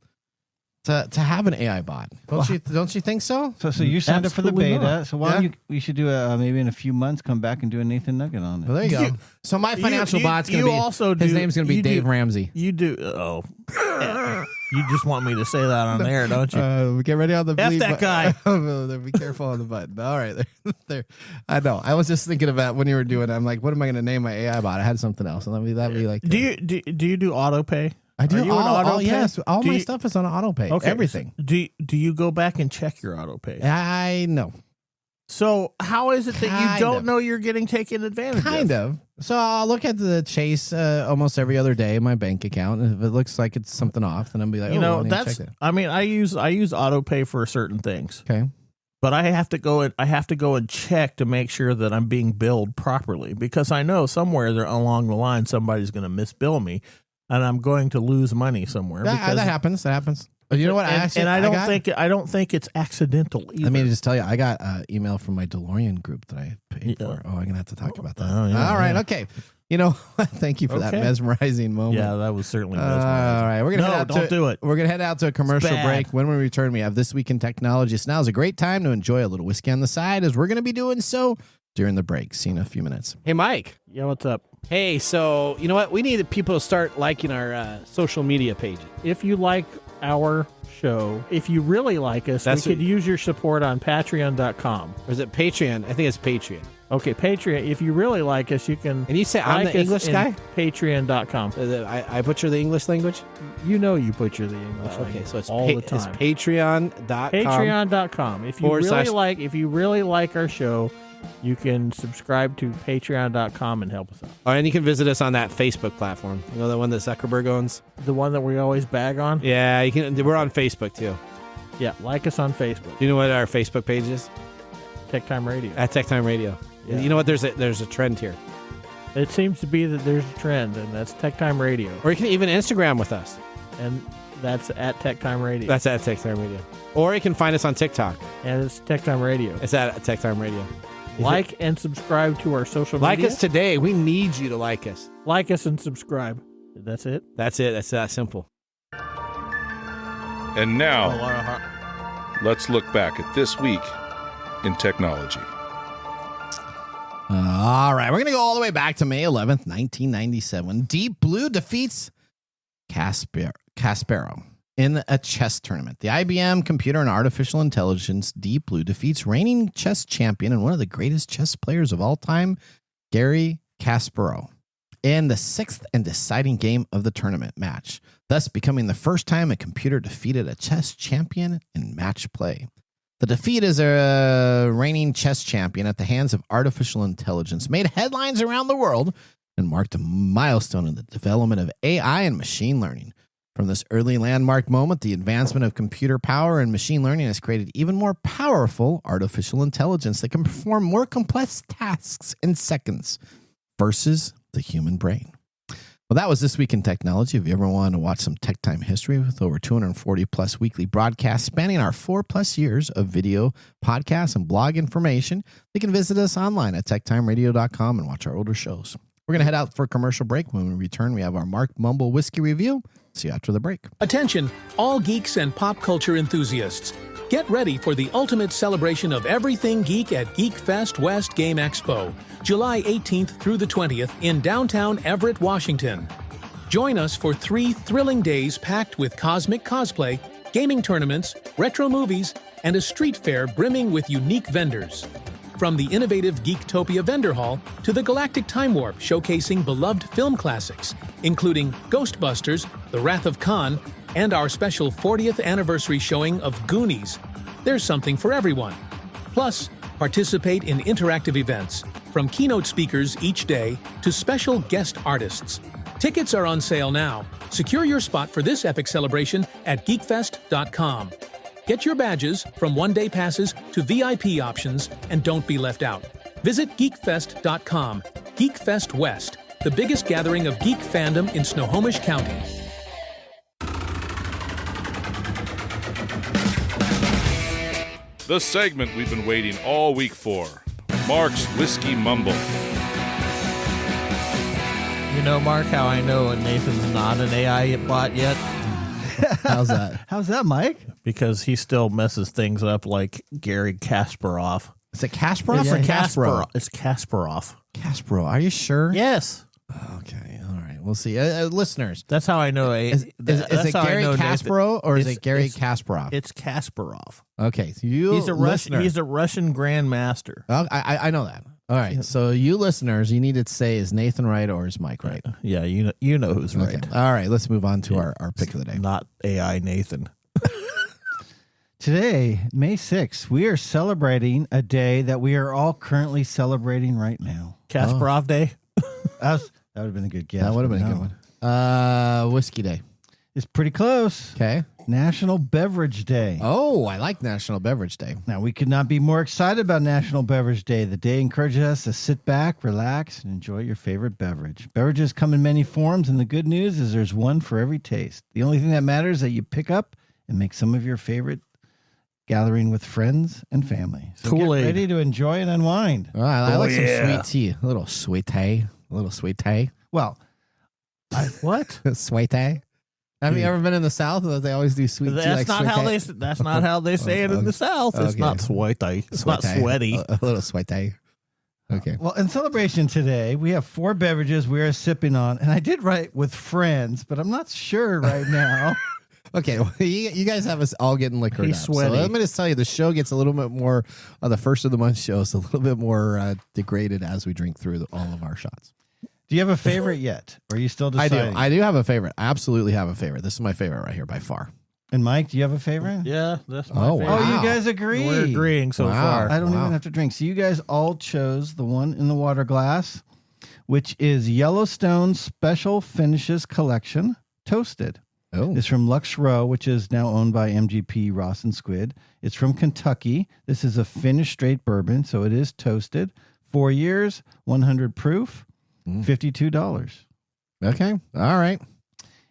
have an AI bot. Don't you think so? So you signed up for the Absolutely beta. not. So why don't we should do maybe in a few months come back and do a Nathan Nugget on it. Well, there you go. So my financial bot's going to be also his do- name's going to be you Dave do- Ramsey. You do. Oh, you just want me to say that on there, don't you? Get ready on the F bleep that guy. Be careful on the button. All right, there. I know. I was just thinking about when you were doing it. I'm like, what am I going to name my AI bot? I had something else, and that'd be like. Do you do auto pay? I do Are you an all, auto pay? yes. All Do my you- stuff is on auto pay. Okay, Everything. so do you go back and check your auto pay? I know. So how is it that you Kind don't of. know you're getting taken advantage Kind of? of. So I'll look at the Chase almost every other day in my bank account. And if it looks like it's something off, then I'll be like, You oh, know, I need to check that's. that. I mean, I use auto pay for certain things, Okay. but I have to go and check to make sure that I'm being billed properly, because I know somewhere there along the line somebody's going to misbill me, and I'm going to lose money somewhere. That happens. That happens. But you know what? I don't think it's accidental either. Let me just tell you, I got an email from my DeLorean group that I paid Yeah. for. Oh, I'm gonna have to talk about that. Oh, yeah, All right, yeah. okay. You know, thank you for that Okay. mesmerizing moment. Yeah, that was certainly All mesmerizing. right, we're gonna head out don't do it. We're gonna head out to a commercial bad. break. When we return, we have This Week in Technology. So now is a great time to enjoy a little whiskey on the side, as we're gonna be doing so during the break. See you in a few minutes. Hey, Mike. Yeah, what's up? Hey, so you know what? We need people to start liking our social media pages. If you like our show, if you really like us, That's we could what- use your support on patreon.com. Or is it Patreon? I think it's Patreon. Okay, Patreon. If you really like us, you can. And you say I'm like the us English in guy? Patreon.com. I butcher the English language? You know you butcher the English Okay, language so it's all the time. It's Patreon.com. Patreon.com. If you if you really like our show, you can subscribe to Patreon.com and help us out. Oh, and you can visit us on that Facebook platform. You know, the one that Zuckerberg owns? The one that we always bag on. Yeah, you can. We're on Facebook, too. Yeah, like us on Facebook. Do you know what our Facebook page is? Tech Time Radio. At TechTime Radio. Yeah. You know what? There's a trend here. It seems to be that there's a trend, and that's Tech Time Radio, Or you can even Instagram with us. and that's at Tech Time Radio. That's at TechTime Radio. Or you can find us on TikTok. And it's Tech Time Radio. It's at TechTime Radio. Like and subscribe to our social Like media. us today. We need you to like us. Like us and subscribe. That's it. That's it. That's that simple. And now, let's look back at this week in technology. All right, we're going to go all the way back to May 11th, 1997. Deep Blue defeats Kasparov in a chess tournament. The IBM Computer and Artificial Intelligence Deep Blue defeats reigning chess champion and one of the greatest chess players of all time, Garry Kasparov, in the sixth and deciding game of the tournament match, thus becoming the first time a computer defeated a chess champion in match play. The defeat as a reigning chess champion at the hands of artificial intelligence made headlines around the world and marked a milestone in the development of AI and machine learning. From this early landmark moment, the advancement of computer power and machine learning has created even more powerful artificial intelligence that can perform more complex tasks in seconds versus the human brain. Well, that was This Week in Technology. If you ever wanted to watch some TechTime history with over 240 plus weekly broadcasts spanning our 4+ years of video, podcasts, and blog information, you can visit us online at techtimeradio.com and watch our older shows. We're going to head out for a commercial break. When we return, we have our Mark Mumble Whiskey Review. See you after the break. Attention, all geeks and pop culture enthusiasts. Get ready for the ultimate celebration of everything geek at Geek Fest West Game Expo, July 18th through the 20th in downtown Everett, Washington. Join us for 3 thrilling days packed with cosmic cosplay, gaming tournaments, retro movies, and a street fair brimming with unique vendors. From the innovative Geektopia Vendor Hall to the Galactic Time Warp showcasing beloved film classics, including Ghostbusters, The Wrath of Khan, and our special 40th anniversary showing of Goonies. There's something for everyone. Plus, participate in interactive events, from keynote speakers each day to special guest artists. Tickets are on sale now. Secure your spot for this epic celebration at geekfest.com. Get your badges from one-day passes to VIP options and don't be left out. Visit geekfest.com. Geekfest West, the biggest gathering of geek fandom in Snohomish County. The segment we've been waiting all week for. Mark's Whiskey Mumble. You know, Mark, how I know Nathan's not an AI bot yet? How's that? How's that, Mike? Because he still messes things up like Gary Kasparov. Is it Kasparov It's or Kasparov? It's Kasparov. Kasparov. Are you sure? Yes. Okay. All right. We'll see. Listeners. That's how I know. Is it Gary Kasparov or is it Gary Kasparov? It's Kasparov. Okay. So you He's a listener. He's a Russian grandmaster. I know that. All right. So you listeners, you need to say, is Nathan right or is Mike right? Yeah, you know who's right. Okay. All right. Let's move on to our pick of the day. Not AI Nathan. Today, May 6th, we are celebrating a day that we are all currently celebrating right now. Kasparov Day. That would have been a good guess. That would have been a good one. Whiskey Day. It's pretty close. Okay. National Beverage Day. Oh, I like National Beverage Day. Now, we could not be more excited about National Beverage Day. The day encourages us to sit back, relax, and enjoy your favorite beverage. Beverages come in many forms, and the good news is there's one for every taste. The only thing that matters is that you pick up and make some of your favorite gathering with friends and family. So Kool-Aid. get ready to enjoy and unwind. Oh, I like some sweet tea. A little sweet tea. Well, what? Sweet tea. Have you ever been in the South? They always do sweet tea. That's like not how sweet they. That's not how they say it in the South. It's Okay. not sweaty. It's not tea. sweaty. A little sweet tea. Okay. Well, in celebration today, we have 4 beverages we are sipping on. And I did write with friends, but I'm not sure right now. Okay, well, you guys have us all getting liquored He's up. sweaty. So let me just tell you, the show gets a little bit more, the first of the month show is a little bit more degraded as we drink through all of our shots. Do you have a favorite yet? Or are you still I deciding? do. I do have a favorite. I absolutely have a favorite. This is my favorite right here by far. And Mike, do you have a favorite? Yeah, that's my Oh, favorite. Oh, wow. you guys agree. We're agreeing so Wow. far. I don't Wow. even have to drink. So you guys all chose the one in the water glass, which is Yellowstone Special Finishes Collection Toasted. Oh, It's from Lux Row, which is now owned by MGP Ross and Squid. It's from Kentucky. This is a finished straight bourbon, so it is toasted. 4 years, 100 proof, $52. okay. All right.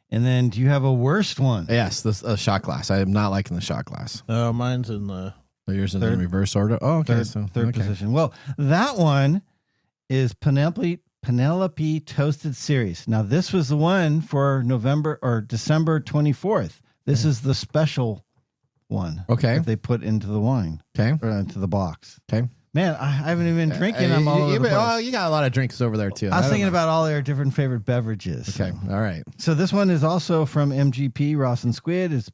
And then do you have a worst one? Yes, this shot glass. I am not liking the shot glass. Mine's in the. So yours is Third- in reverse order. Oh, okay. Third Okay. position. Well, that one is Penelope Toasted Series. Now, this was the one for November or December 24th. This is the special one. Okay. That they put into the wine Okay. or into the box. Okay. Man, I haven't even been drinking. I'm all over the place. Oh, you got a lot of drinks over there too. I was don't thinking know. about all their different favorite beverages. Okay. All right. So this one is also from MGP Ross and Squid. It's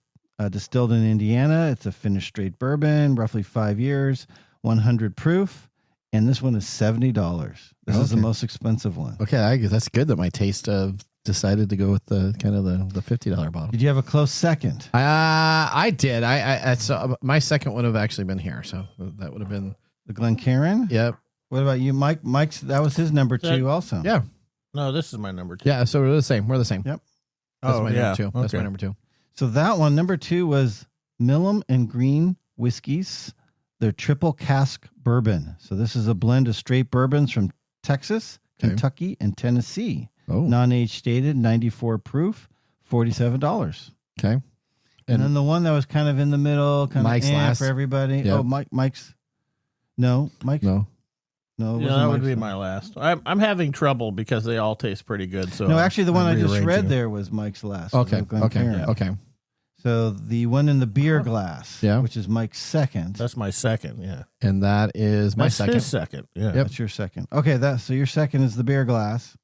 distilled in Indiana. It's a finished straight bourbon, roughly 5 years, 100 proof. And this one is $70. This is the Okay. most expensive one. Okay. That's good that my taste decided to go with the kind of the $50 bottle. Did you have a close second? I did. I so my second would have actually been here. So that would have been. The Glencairn? Yep. What about you, Mike? Mike's that was his number 2 also. Yeah. No, this is my number 2. Yeah. So we're the same. We're the same. Yep. That's my yeah. number 2. That's my Okay. number 2. So that one, number 2 was Mumm and Green Whiskeys. They're triple cask bourbon. So this is a blend of straight bourbons from Texas, Okay. Kentucky, and Tennessee. Oh, Non-age stated, 94 proof, $47. okay. And then the one that was kind of in the middle, kind Mike's of last. for everybody. Yep. Oh, Mike's. No, Mike's. No. No, it Yeah, wasn't that would Mike's. be my last. I'm having trouble because they all taste pretty good. So No, actually, the one I just rearranging read them. there was Mike's last. Okay. Glen Okay. Parent. Okay. So the one in the beer glass, Yeah. which is Mike's second. That's my second. Yeah, And that is my that's second. his second. Yeah. Yep. That's your second. Okay, so your second is the beer glass.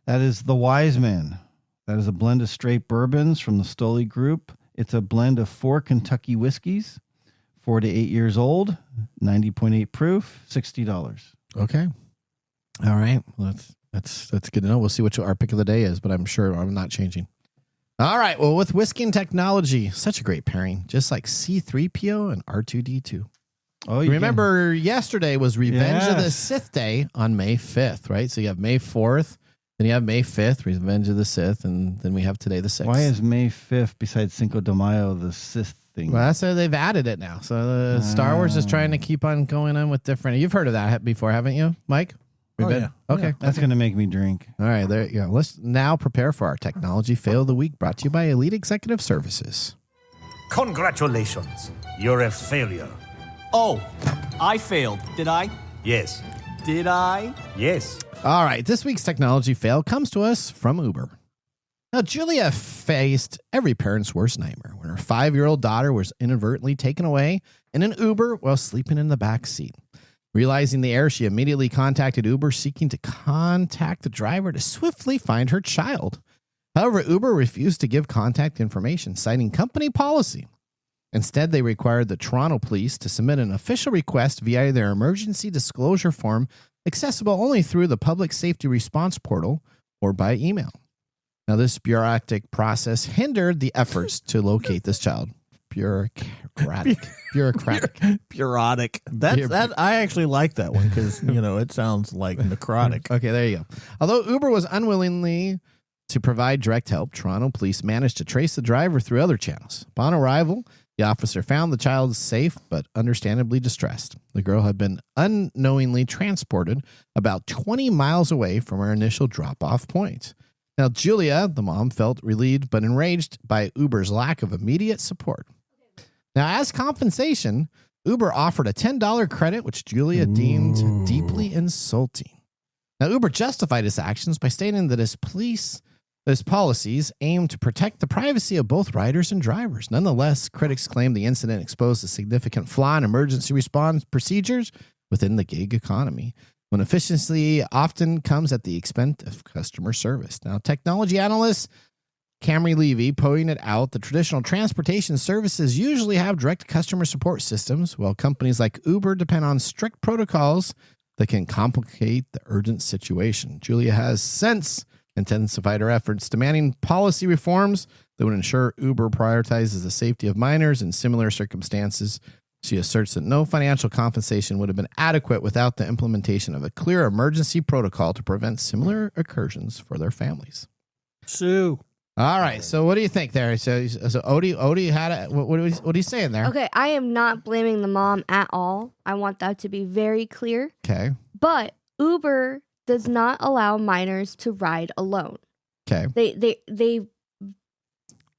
That is the Wiseman. That is a blend of straight bourbons from the Stoli Group. It's a blend of 4 Kentucky whiskeys, 4 to 8 years old, 90.8 proof, $60. Okay. All right. Well, that's good to know. We'll see what our pick of the day is, but I'm sure I'm not changing. All right. Well, with whiskey and technology, such a great pairing, just like C-3PO and R2-D2. Oh, Remember, yesterday was Revenge of the Yes. Sith Day on May 5th, right? So you have May 4th, then you have May 5th, Revenge of the Sith, and then we have today the 6th. Why is May 5th, besides Cinco de Mayo, the Sith thing? Well, that's they've added it now. So Star Wars is trying to keep on going on with different. You've heard of that before, haven't you, Mike? Yeah. Okay. That's going to make me drink. All right. There you go. Let's now prepare for our technology fail of the week, brought to you by Elite Executive Services. Congratulations. You're a failure. Oh, I failed, did I? Yes. Did I? Yes. All right. This week's technology fail comes to us from Uber. Now, Julia faced every parent's worst nightmare when her 5-year-old daughter was inadvertently taken away in an Uber while sleeping in the back seat. Realizing the error, she immediately contacted Uber, seeking to contact the driver to swiftly find her child. However, Uber refused to give contact information, citing company policy. Instead, they required the Toronto police to submit an official request via their emergency disclosure form, accessible only through the Public Safety Response Portal or by email. Now, this bureaucratic process hindered the efforts to locate this child. Bureaucratic. That I actually like that one because it sounds like necrotic. Okay, there you go. Although Uber was unwillingly to provide direct help, Toronto police managed to trace the driver through other channels. Upon arrival, the officer found the child safe but understandably distressed. The girl had been unknowingly transported about 20 miles away from her initial drop-off point. Now, Julia, the mom, felt relieved but enraged by Uber's lack of immediate support. Now, as compensation, Uber offered a $10 credit, which Julia deemed deeply insulting. Now, Uber justified its actions by stating that its policies aim to protect the privacy of both riders and drivers. Nonetheless, critics claim the incident exposed a significant flaw in emergency response procedures within the gig economy, when efficiency often comes at the expense of customer service. Now, technology analyst Camry Levy pointed out that traditional transportation services usually have direct customer support systems, while companies like Uber depend on strict protocols that can complicate the urgent situation. Julia has since intensified her efforts, demanding policy reforms that would ensure Uber prioritizes the safety of minors in similar circumstances. She asserts that no financial compensation would have been adequate without the implementation of a clear emergency protocol to prevent similar incursions for their families. Sue. All right. So what do you think there? So Odie had what are you saying there? Okay, I am not blaming the mom at all. I want that to be very clear. Okay. But Uber does not allow minors to ride alone. Okay. They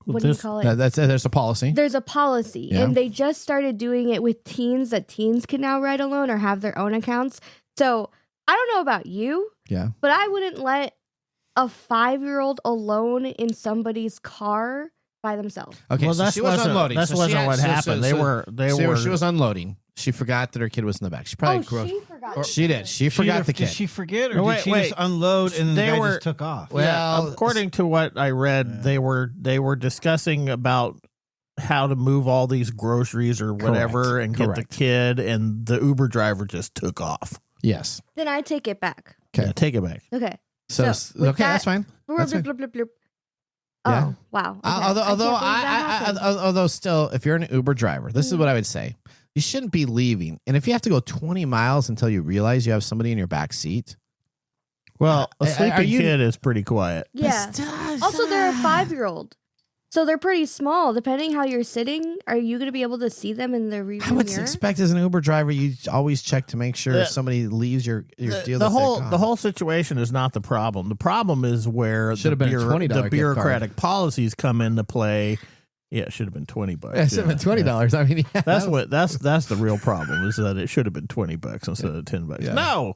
what do you call it? There's a policy. There's a policy, Yeah. and they just started doing it with teens, that teens can now ride alone or have their own accounts. So I don't know about you, Yeah. but I wouldn't let a 5-year-old alone in somebody's car by themselves. Okay. Well, so that's she was wasn't- unloading. that So wasn't she what happened. They were- She was unloading. She forgot that her kid was in the back. She probably she forgot. She did. She forgot the kid. Did she forget, or No, did she wait. just unload and They the guy were- just took off? Well, according to what I read, they were discussing about how to move all these groceries or whatever Correct. and get the Correct. kid, and the Uber driver just took off. Yes. Then I take it back. Okay. Yeah, take it back. Okay. So with okay, that's fine. That's fine. Blip, blip, blip. Oh, Yeah. wow. Okay. Although, I can't believe that happened. although, still, if you're an Uber driver, this is what I would say: you shouldn't be leaving. And if you have to go 20 miles until you realize you have somebody in your back seat, Well, a sleeping you- kid is pretty quiet. Yeah. Also, they're a 5-year-old. So they're pretty small. Depending how you're sitting, are you going to be able to see them in the rearview I would mirror? expect as an Uber driver, you always check to make sure if somebody leaves your deal. The whole situation is not the problem. The problem is where Should have been a $20 gift the card. bureaucratic policies come into play. Yeah, it should have been $20. Yeah, it should have been $20. I mean, yeah, that's the real problem is that it should have been $20 instead of $10. Yeah. No,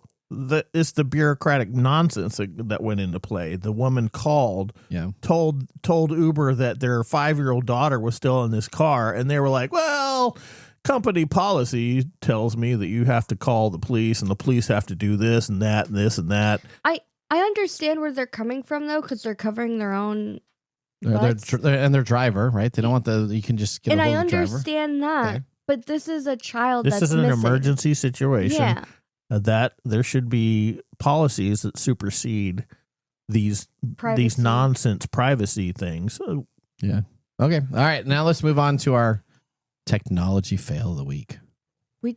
it's the bureaucratic nonsense that went into play. The woman called, told Uber that their 5-year-old daughter was still in this car, and they were like, "Well, company policy tells me that you have to call the police, and the police have to do this and that and this and that." I understand where they're coming from though, because they're covering their own. and their driver, right? They don't want you can just get And a I hold of the driver. understand that, but this is a child. This that's is an missing. emergency situation. Yeah. That there should be policies that supersede these Privacy. nonsense privacy things. Yeah. Okay. All right. Now let's move on to our technology fail of the week. We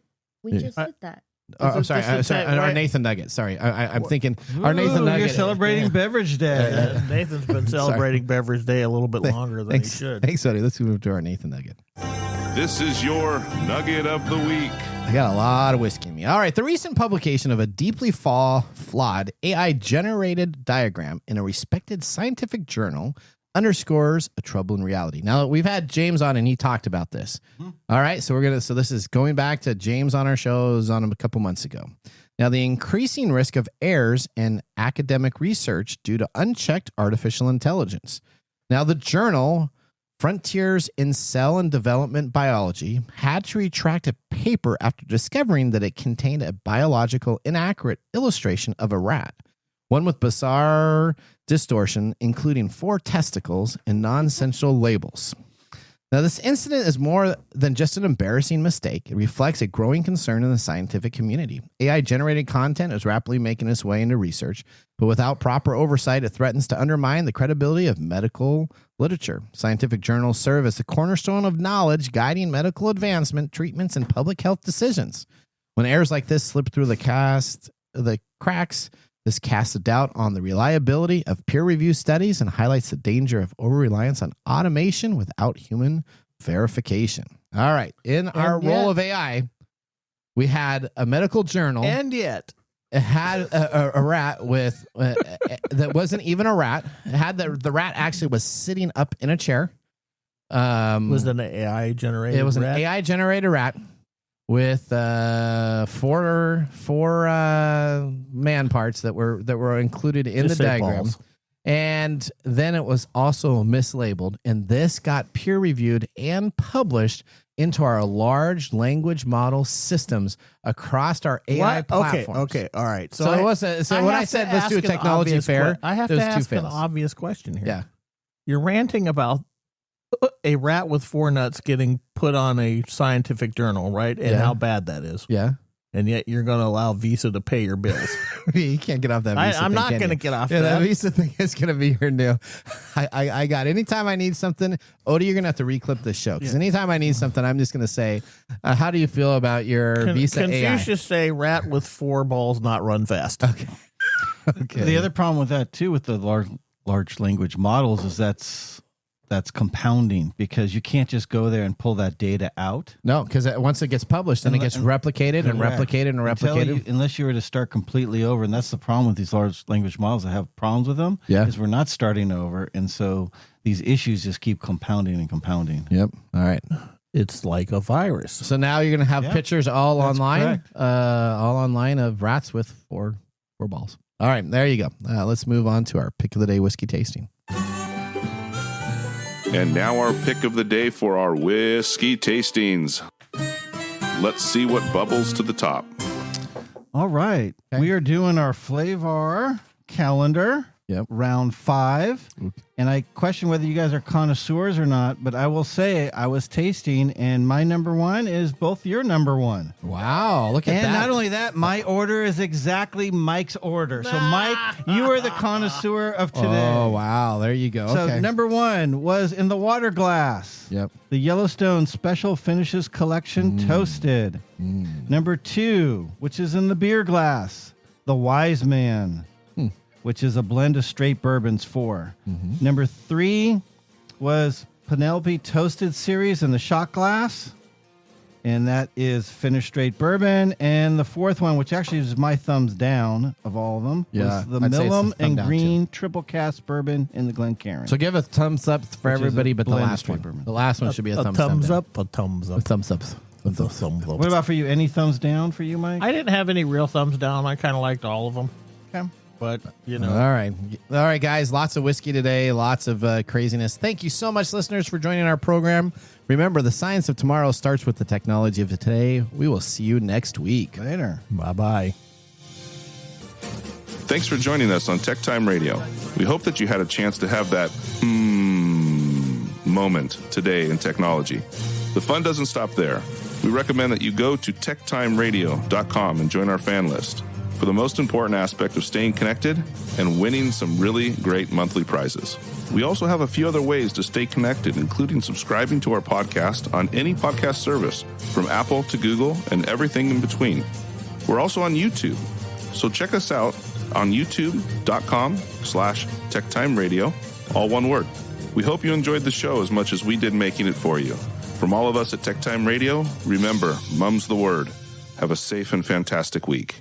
just did that. I'm sorry. Our Nathan Nugget. Sorry, I'm thinking our Nathan Nugget. You're celebrating Beverage Day. Nathan's been celebrating Beverage Day a little bit longer than he should. Thanks, buddy. Let's move to our Nathan Nugget. This is your Nugget of the Week. I got a lot of whiskey in me. All right. The recent publication of a deeply flawed AI-generated diagram in a respected scientific journal underscores a troubling reality. Now, we've had James on, and he talked about this. All right. So this is going back to James on our shows on a couple months ago. Now, the increasing risk of errors in academic research due to unchecked artificial intelligence. Now, the journal Frontiers in Cell and Development Biology had to retract a paper after discovering that it contained a biological inaccurate illustration of a rat, one with bizarre distortion, including 4 testicles and nonsensical labels. Now, this incident is more than just an embarrassing mistake. It reflects a growing concern in the scientific community. AI-generated content is rapidly making its way into research, but without proper oversight, it threatens to undermine the credibility of medical literature. Scientific journals serve as the cornerstone of knowledge, guiding medical advancement, treatments, and public health decisions. When errors like this slip through the cracks, this casts a doubt on the reliability of peer-reviewed studies and highlights the danger of over-reliance on automation without human verification. All right. In our role of AI, we had a medical journal. And yet. It had a rat with that wasn't even a rat. It had the rat actually was sitting up in a chair. Was it an AI generated? It was rat? an AI generated rat with four man parts that were included in Just the say diagram. balls. And then it was also mislabeled, and this got peer reviewed and published into our large language model systems across our AI platforms. Okay, all right. So it wasn't. So when I said let's do a technology fair, I have to ask an obvious question here. Yeah, you're ranting about a rat with 4 nuts getting put on a scientific journal, right? And how bad that is. Yeah. And yet you're going to allow Visa to pay your bills. You can't get off that Visa I'm thing, not can going to you? get off that. that. Visa thing is going to be your new. I got anytime I need something, Odie, you're going to have to reclip this show. Because anytime I need something, I'm just going to say, how do you feel about your Visa AI? Confucius say rat with 4 balls not run fast. Okay. The other problem with that, too, with the large language models is that's compounding, because you can't just go there and pull that data out. No, because once it gets published, then it gets replicated and replicated and replicated. Unless you were to start completely over, and that's the problem with these large language models that have problems with them, is we're not starting over, and so these issues just keep compounding and compounding. Yep. All right. It's like a virus. So now you're going to have pictures all online, correct. all online of rats with four balls. All right, there you go. Let's move on to our pick of the day whiskey tasting. And now our pick of the day for our whiskey tastings. Let's see what bubbles to the top. All right. Okay. We are doing our flavor calendar. Yep. Round 5. And I question whether you guys are connoisseurs or not, but I will say I was tasting, and my number 1 is both your number 1. Wow, look at that. And not only that, my order is exactly Mike's order. So, Mike, you are the connoisseur of today. Oh, wow. There you go. So, Okay. number 1 was in the water glass. Yep. The Yellowstone Special Finishes Collection Toasted. Number 2, which is in the beer glass, the Wise Man. which is a blend of straight bourbons 4. Number 3 was Penelope Toasted Series in the shot glass, and that is finished straight bourbon. And the 4th one, which actually is my thumbs down of all of them, was the Mumm and Green Triple Cask Bourbon in the Glencairn. So give a thumbs up for everybody, but the last one. Bourbon. The last one should be a thumbs up, a thumbs up. A thumbs up. What about for you? Any thumbs down for you, Mike? I didn't have any real thumbs down. I kind of liked all of them. Okay. But, you know. All right, guys. Lots of whiskey today. Lots of craziness. Thank you so much, listeners, for joining our program. Remember, the science of tomorrow starts with the technology of today. We will see you next week. Later. Bye-bye. Thanks for joining us on TechTime Radio. We hope that you had a chance to have that moment today in technology. The fun doesn't stop there. We recommend that you go to techtimeradio.com and join our fan list for the most important aspect of staying connected and winning some really great monthly prizes. We also have a few other ways to stay connected, including subscribing to our podcast on any podcast service, from Apple to Google and everything in between. We're also on YouTube, so check us out on youtube.com/techtimeradio, all one word. We hope you enjoyed the show as much as we did making it for you. From all of us at TechTime Radio, remember, Mumm's the word. Have a safe and fantastic week.